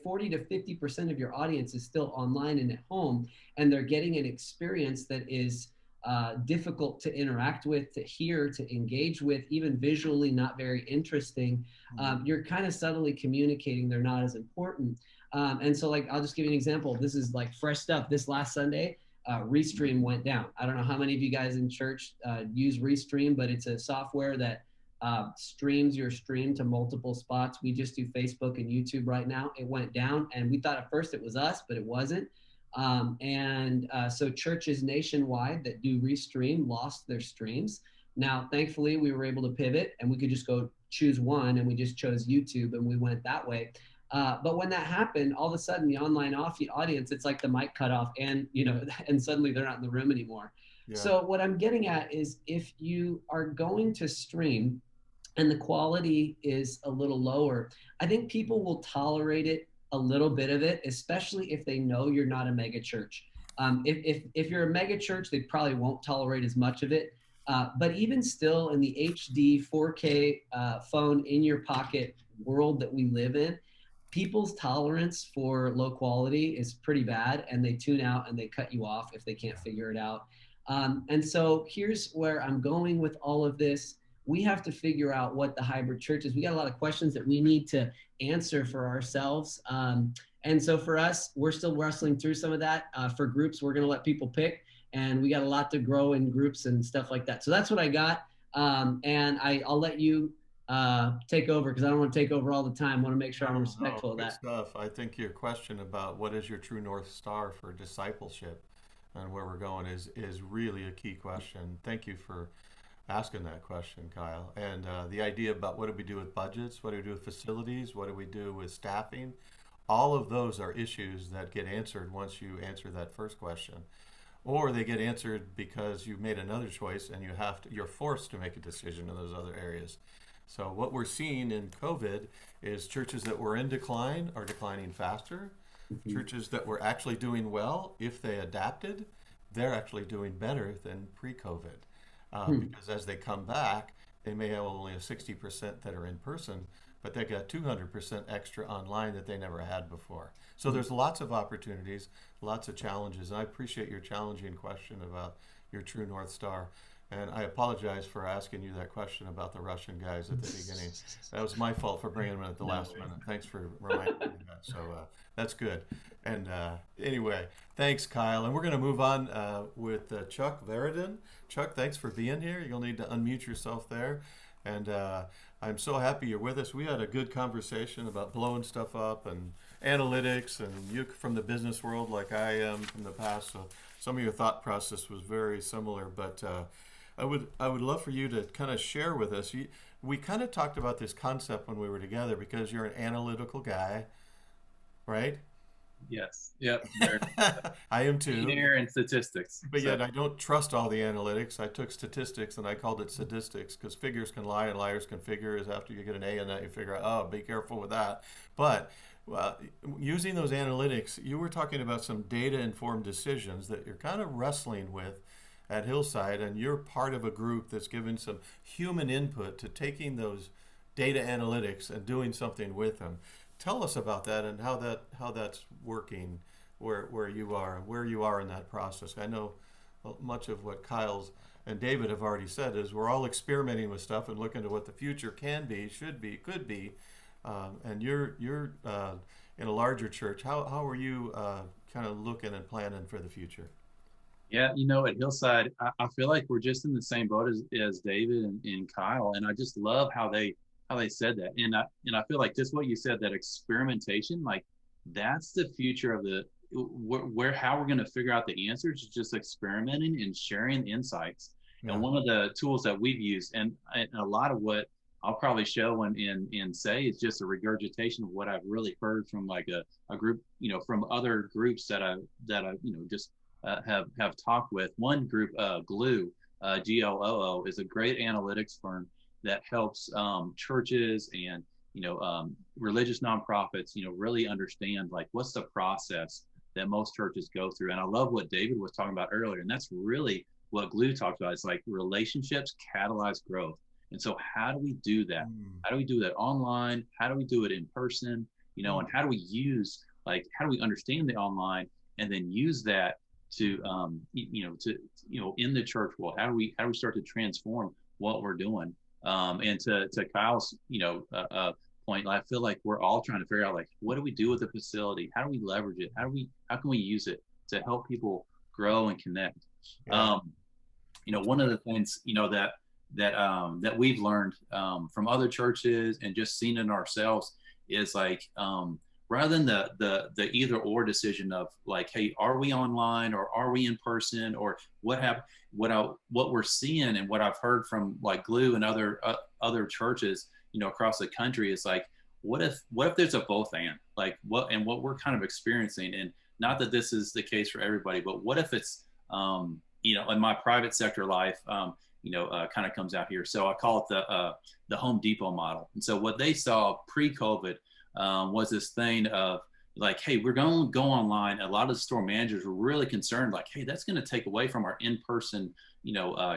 40 to 50% of your audience is still online and at home and they're getting an experience that is difficult to interact with, to hear, to engage with, even visually not very interesting, you're kind of subtly communicating they're not as important. And so like, I'll just give you an example. This is like fresh stuff. This last Sunday, Restream went down. I don't know how many of you guys in church use Restream, but it's a software that streams your stream to multiple spots. We just do Facebook and YouTube right now. It went down and we thought at first it was us, but it wasn't. So churches nationwide that do Restream lost their streams. Now, thankfully, we were able to pivot and we could just go choose one, and we just chose YouTube and we went that way. But when that happened, all of a sudden the online audience, it's like the mic cut off and, you know, and suddenly they're not in the room anymore. Yeah. So what I'm getting at is if you are going to stream and the quality is a little lower, I think people will tolerate it, a little bit of it, especially if they know you're not a mega church. If you're a mega church, they probably won't tolerate as much of it. But even still in the HD 4K phone in your pocket world that we live in, people's tolerance for low quality is pretty bad, and they tune out and they cut you off if they can't figure it out. And so here's where I'm going with all of this. We have to figure out what the hybrid church is. We got a lot of questions that we need to answer for ourselves. And so for us, we're still wrestling through some of that. For groups, we're going to let people pick, and we got a lot to grow in groups and stuff like that. So that's what I got. And I'll let you take over because I don't want to take over all the time. I want to make sure I'm respectful of that. Stuff. I think your question about what is your true North Star for discipleship and where we're going is really a key question. Thank you for asking that question, Kyle. And the idea about what do we do with budgets, what do we do with facilities, what do we do with staffing, all of those are issues that get answered once you answer that first question. Or they get answered because you made another choice and you're forced to make a decision in those other areas. So what we're seeing in COVID is churches that were in decline are declining faster. Mm-hmm. Churches that were actually doing well, if they adapted, they're actually doing better than pre-COVID. Because as they come back, they may have only a 60% that are in person, but they got 200% extra online that they never had before. So there's lots of opportunities, lots of challenges. And I appreciate your challenging question about your true North Star. And I apologize for asking you that question about the Russian guys at the beginning. That was my fault for bringing them in at the last minute. Thanks for reminding me of that. So that's good. And anyway, thanks, Kyle. And we're going to move on with Chuck Varadin. Chuck, thanks for being here. You'll need to unmute yourself there. And I'm so happy you're with us. We had a good conversation about blowing stuff up and analytics, and you from the business world like I am from the past. So some of your thought process was very similar, but I would love for you to kind of share with us. We kind of talked about this concept when we were together because you're an analytical guy, right? Yes. Yep. I am too. Engineer and statistics. But yet I don't trust all the analytics. I took statistics and I called it statistics because figures can lie and liars can figure. Is after you get an A in that, you figure out, oh, be careful with that. But using those analytics, you were talking about some data-informed decisions that you're kind of wrestling with at Hillside, and you're part of a group that's given some human input to taking those data analytics and doing something with them. Tell us about that and how that's working, where you are in that process. I know much of what Kyle's and David have already said is we're all experimenting with stuff and looking to what the future can be, should be, could be. And you're in a larger church. How are you kind of looking and planning for the future? Yeah, at Hillside, I feel like we're just in the same boat as David and Kyle, and I just love how they said that. And I feel like just what you said, that experimentation, like that's the future of the how we're going to figure out the answers is just experimenting and sharing insights. Yeah. And one of the tools that we've used, and a lot of what I'll probably show and say is just a regurgitation of what I've really heard from like a group, from other groups that I just have talked with. One group, Glue, GLOO, is a great analytics firm that helps churches and religious nonprofits, really understand like what's the process that most churches go through. And I love what David was talking about earlier, and that's really what Glue talked about. It's like relationships catalyze growth. And so how do we do that? How do we do that online? How do we do it in person? And how do we use, how do we understand the online and then use that to, in the church world? How do we start to transform what we're doing? And to Kyle's, point, I feel like we're all trying to figure out, what do we do with the facility? How do we leverage it? How can we use it to help people grow and connect? Yeah. One of the things, that we've learned from other churches and just seen in ourselves is rather than the either or decision of hey, are we online or are we in person, or what we're seeing and what I've heard from Glue and other churches across the country is what if there's a both and what we're kind of experiencing, and not that this is the case for everybody, but what if it's in my private sector life, kind of comes out here. So I call it the Home Depot model. And so what they saw pre-COVID was this thing of hey, we're going to go online. A lot of the store managers were really concerned, hey, that's going to take away from our in-person,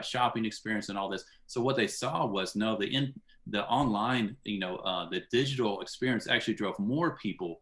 shopping experience and all this. So what they saw was no, the online, the digital experience actually drove more people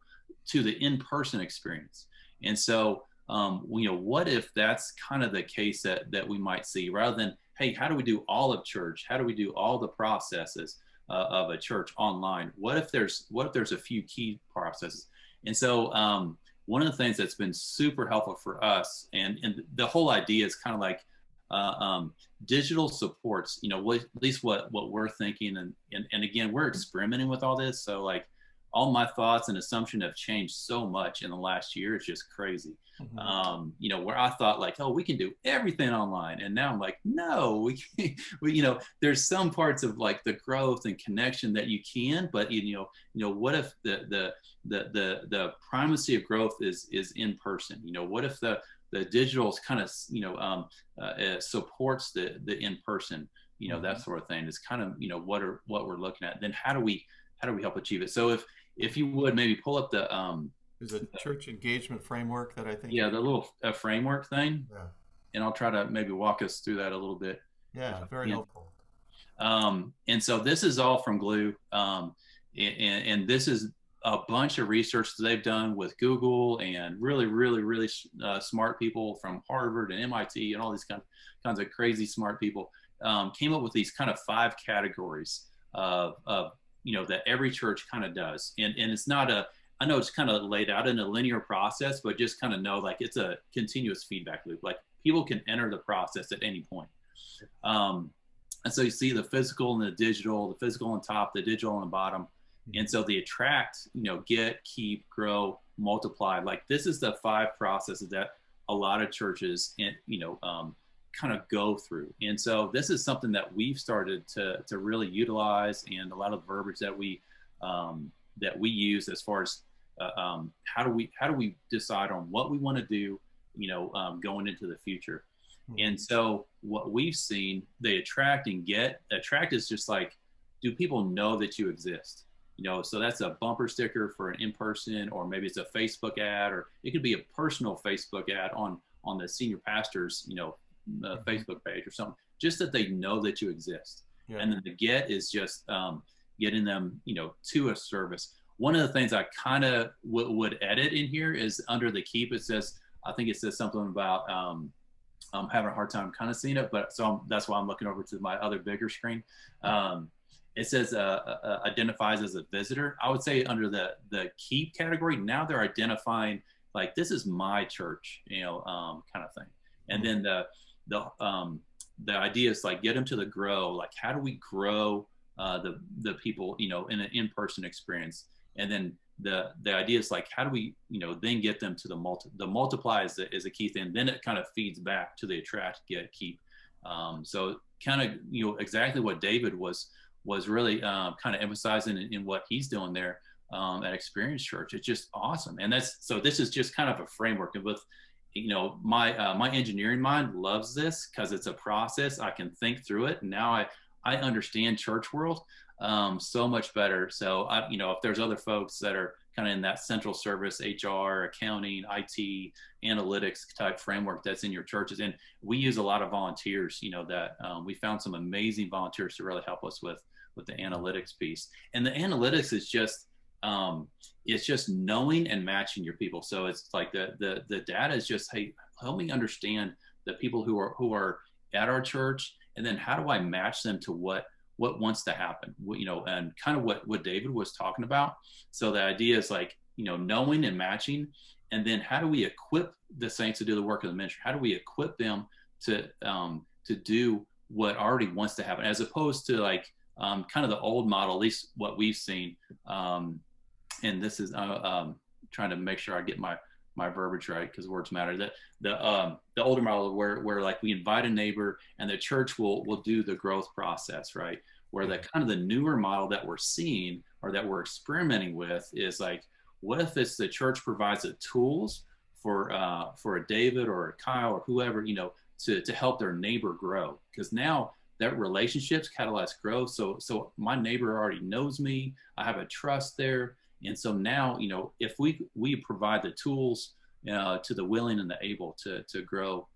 to the in-person experience. And so, what if that's kind of the case that we might see, rather than, hey, how do we do all of church? How do we do all the processes of a church online? What if there's a few key processes? And so one of the things that's been super helpful for us, and the whole idea is kind of digital supports, at least what we're thinking. And again, we're experimenting with all this. So all my thoughts and assumption have changed so much in the last year. It's just crazy. Mm-hmm. Where I thought oh, we can do everything online. And now I'm no, we can't, there's some parts of the growth and connection that you can, but what if the primacy of growth is in person? What if the digital kind of, supports the in-person, mm-hmm. that sort of thing is kind of, what we're looking at. Then how do we help achieve it? So if you would maybe pull up the, is a church engagement framework that I think. Yeah, the little framework thing. Yeah. And I'll try to maybe walk us through that a little bit. Yeah, very helpful. And so this is all from Glue. And this is a bunch of research that they've done with Google and really, really, really smart people from Harvard and MIT and all these kinds of crazy smart people came up with these kind of 5 categories of that every church kind of does. And it's not I know it's kind of laid out in a linear process, but just kind of know it's a continuous feedback loop. People can enter the process at any point. And so you see the physical and the digital, the physical on top, the digital on the bottom. And so the attract, get, keep, grow, multiply. This is the 5 processes that a lot of churches, kind of go through. And so this is something that we've started to really utilize, and a lot of verbiage that we use as far as how do we decide on what we want to do, going into the future. Mm-hmm. And so what we've seen, the attract and get. Attract is just do people know that you exist? So that's a bumper sticker for an in-person, or maybe it's a Facebook ad, or it could be a personal Facebook ad on the senior pastor's, Facebook page or something, just that they know that you exist. Yeah. And then the get is just getting them, to a service. One of the things I kind of would edit in here is under the keep, I think it says something about I'm having a hard time kind of seeing it, but so that's why I'm looking over to my other bigger screen. It says identifies as a visitor. I would say under the keep category, now they're identifying this is my church, kind of thing. And then the idea is get them to the grow. How do we grow the people, in an in-person experience? And then the idea is like, how do we, then get them to the multiply is a key thing. Then it kind of feeds back to the attract, get, keep. So kind of, exactly what David was really kind of emphasizing in what he's doing there at Experience Church. It's just awesome. And this is just kind of a framework. And with, my engineering mind loves this because it's a process. I can think through it. And now I understand church world so much better. So if there's other folks that are kind of in that central service, HR, accounting, IT, analytics type framework that's in your churches, and we use a lot of volunteers, that we found some amazing volunteers to really help us with the analytics piece. And the analytics is just it's just knowing and matching your people. So it's like the data is just, hey, help me understand the people who are at our church, and then how do I match them to what wants to happen, and kind of what David was talking about. So the idea is like, knowing and matching, and then how do we equip the saints to do the work of the ministry? How do we equip them to do what already wants to happen, as opposed to like kind of the old model, at least what we've seen. And this is trying to make sure I get my verbiage right, because words matter. The older model where like we invite a neighbor and the church will do the growth process, right? Where the kind of the newer model that we're seeing or that we're experimenting with is like, what if it's the church provides the tools for a David or a Kyle or whoever, to help their neighbor grow? Because now that relationships catalyze growth. So my neighbor already knows me. I have a trust there. And so now, if we provide the tools to the willing and the able to grow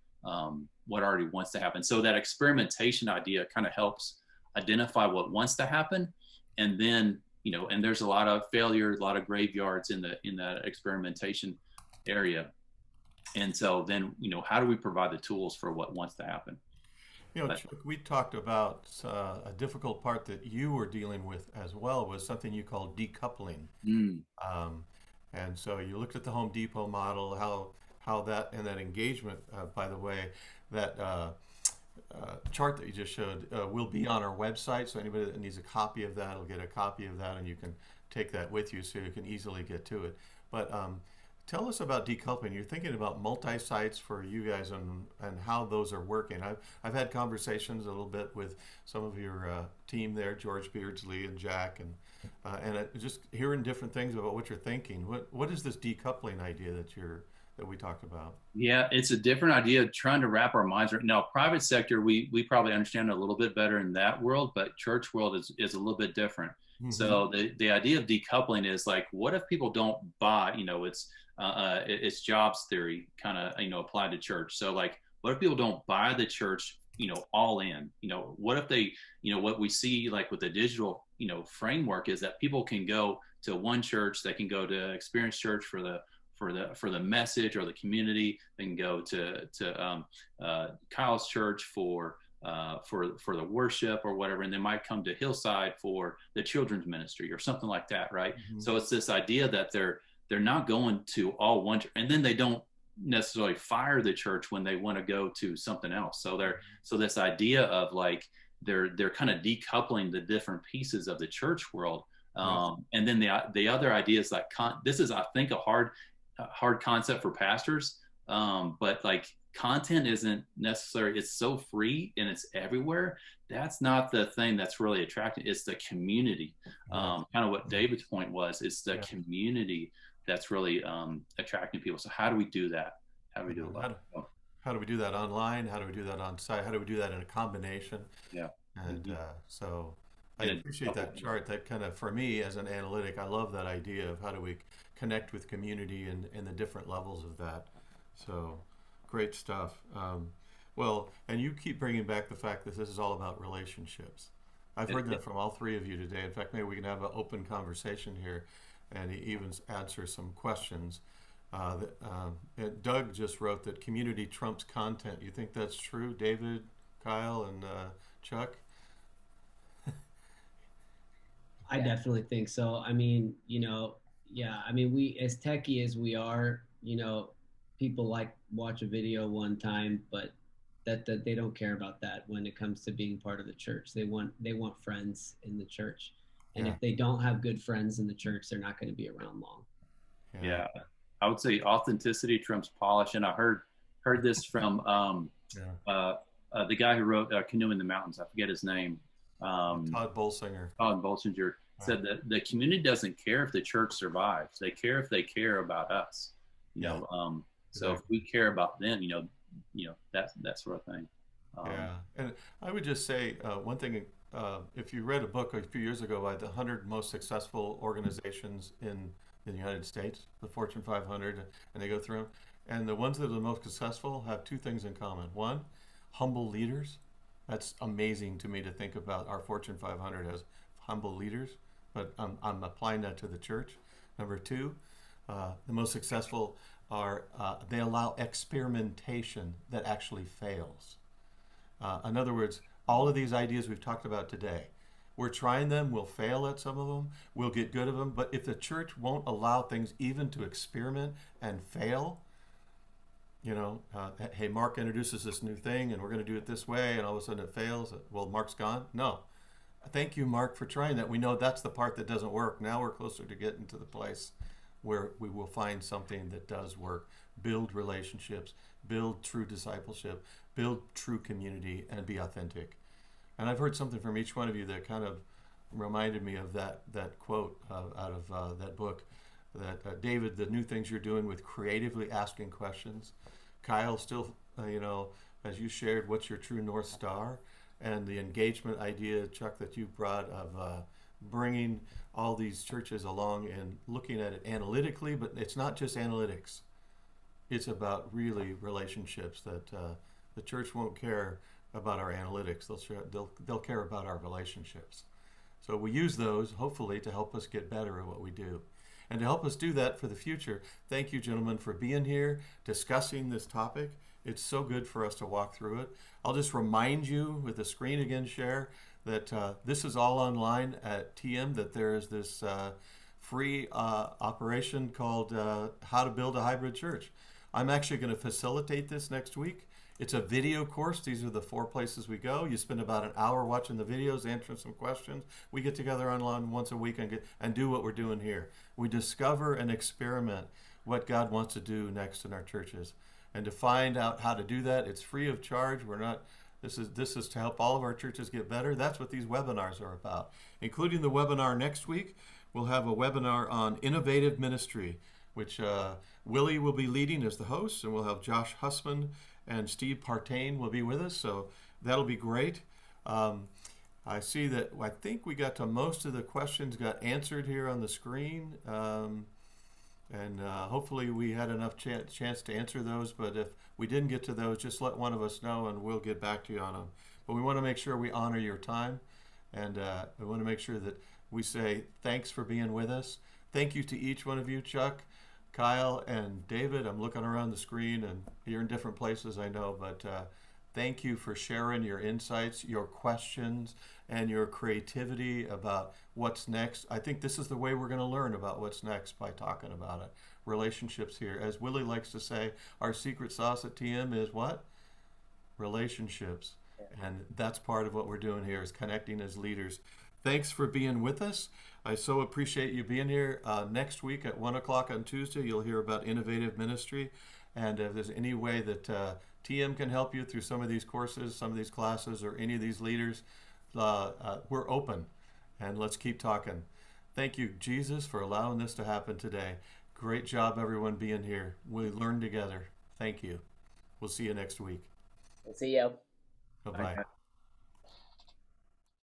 what already wants to happen. So that experimentation idea kind of helps identify what wants to happen. And then, and there's a lot of failure, a lot of graveyards in that experimentation area. And so then, how do we provide the tools for what wants to happen? Chuck, we talked about a difficult part that you were dealing with as well, was something you call decoupling. And so you looked at the Home Depot model, how that, and that engagement, by the way, that chart that you just showed will be on our website. So anybody that needs a copy of that will get a copy of that, and you can take that with you so you can easily get to it. But tell us about decoupling. You're thinking about multi-sites for you guys and how those are working. I've had conversations a little bit with some of your team there, George Beardsley and Jack, and just hearing different things about what you're thinking. What is this decoupling idea that we talked about? Yeah, it's a different idea, trying to wrap our minds around. Now, private sector, we probably understand it a little bit better in that world, but church world is a little bit different. Mm-hmm. So the idea of decoupling is like, what if people don't buy, it's jobs theory kind of, applied to church. So like, what if people don't buy the church, all in, what if they, what we see like with the digital, framework is that people can go to one church, they can go to Experience Church for the message or the community. They can go to Kyle's church for the worship or whatever, and they might come to Hillside for the children's ministry or something like that, right? Mm-hmm. So it's this idea that they're not going to all one, and then they don't necessarily fire the church when they want to go to something else. So this idea of like they're kind of decoupling the different pieces of the church world. And then the other idea is like this is, I think, a hard concept for pastors, but like content isn't necessary. It's so free and it's everywhere. That's not the thing that's really attractive. It's the community. Kind of what David's point was. It's the community that's really attracting people. So how do we do that? How do we do it? How do we do that online? How do we do that on site? How do we do that in a combination? Yeah. And so I appreciate that chart. That kind of, for me as an analytic, I love that idea of how do we connect with community and the different levels of that. So great stuff. Well, and you keep bringing back the fact that this is all about relationships. I've heard that from all three of you today. In fact, maybe we can have an open conversation here and even answer some questions. Doug just wrote that community trumps content. You think that's true, David, Kyle, and Chuck? I definitely think so. I mean, we, as techie as we are, people like watch a video one time, but that they don't care about that when it comes to being part of the church. They want friends in the church. And if they don't have good friends in the church, they're not going to be around long. Yeah. I would say authenticity trumps polish. And I heard this from the guy who wrote Canoe in the Mountains. I forget his name. Todd Bolsinger. Todd Bolsinger said that the community doesn't care if the church survives. They care if they care about us. You know, so if we care about them, that sort of thing. And I would just say one thing. If you read a book a few years ago by the 100 most successful organizations in the United States, the Fortune 500, and they go through them, and the ones that are the most successful have two things in common. One, humble leaders. That's amazing to me to think about our Fortune 500 as humble leaders, but I'm applying that to the church. Number two, the most successful are they allow experimentation that actually fails. In other words, all of these ideas we've talked about today, we're trying them, we'll fail at some of them, we'll get good at them, but if the church won't allow things even to experiment and fail, hey, Mark introduces this new thing and we're going to do it this way, and all of a sudden it fails. Well, Mark's gone? No. Thank you, Mark, for trying that. We know that's the part that doesn't work. Now we're closer to getting to the place where we will find something that does work. Build relationships, build true discipleship, build true community, and be authentic. And I've heard something from each one of you that kind of reminded me of that quote out of that book, that David, the new things you're doing with creatively asking questions. Kyle, still, as you shared, what's your true North Star? And the engagement idea, Chuck, that you brought of bringing all these churches along and looking at it analytically, but it's not just analytics. It's about really relationships, that the church won't care about our analytics. They'll care about our relationships. So we use those, hopefully, to help us get better at what we do. And to help us do that for the future, thank you, gentlemen, for being here, discussing this topic. It's so good for us to walk through it. I'll just remind you with the screen again, share, that this is all online at TM, that there is this free operation called How to Build a Hybrid Church. I'm actually going to facilitate this next week. It's a video course. These are the 4 places we go. You spend about an hour watching the videos, answering some questions. We get together online once a week and do what we're doing here. We discover and experiment what God wants to do next in our churches. And to find out how to do that, it's free of charge. This is to help all of our churches get better. That's what these webinars are about. Including the webinar next week, we'll have a webinar on innovative ministry, which Willie will be leading as the host, and we'll have Josh Hussman and Steve Partain will be with us, so that'll be great. I see that I think we got to most of the questions got answered here on the screen, and hopefully we had enough chance to answer those, but if we didn't get to those, just let one of us know and we'll get back to you on them. But we want to make sure we honor your time, and we want to make sure that we say thanks for being with us. Thank you to each one of you, Chuck, Kyle, and David. I'm looking around the screen, and you're in different places, I know, but thank you for sharing your insights, your questions, and your creativity about what's next. I think this is the way we're going to learn about what's next, by talking about it. Relationships here. As Willie likes to say, our secret sauce at TM is what? Relationships. And that's part of what we're doing here, is connecting as leaders. Thanks for being with us. I so appreciate you being here. Next week at 1 o'clock on Tuesday, you'll hear about innovative ministry. And if there's any way that TM can help you through some of these courses, some of these classes, or any of these leaders, we're open. And let's keep talking. Thank you, Jesus, for allowing this to happen today. Great job, everyone, being here. We learn together. Thank you. We'll see you next week. We'll see you. Bye-bye.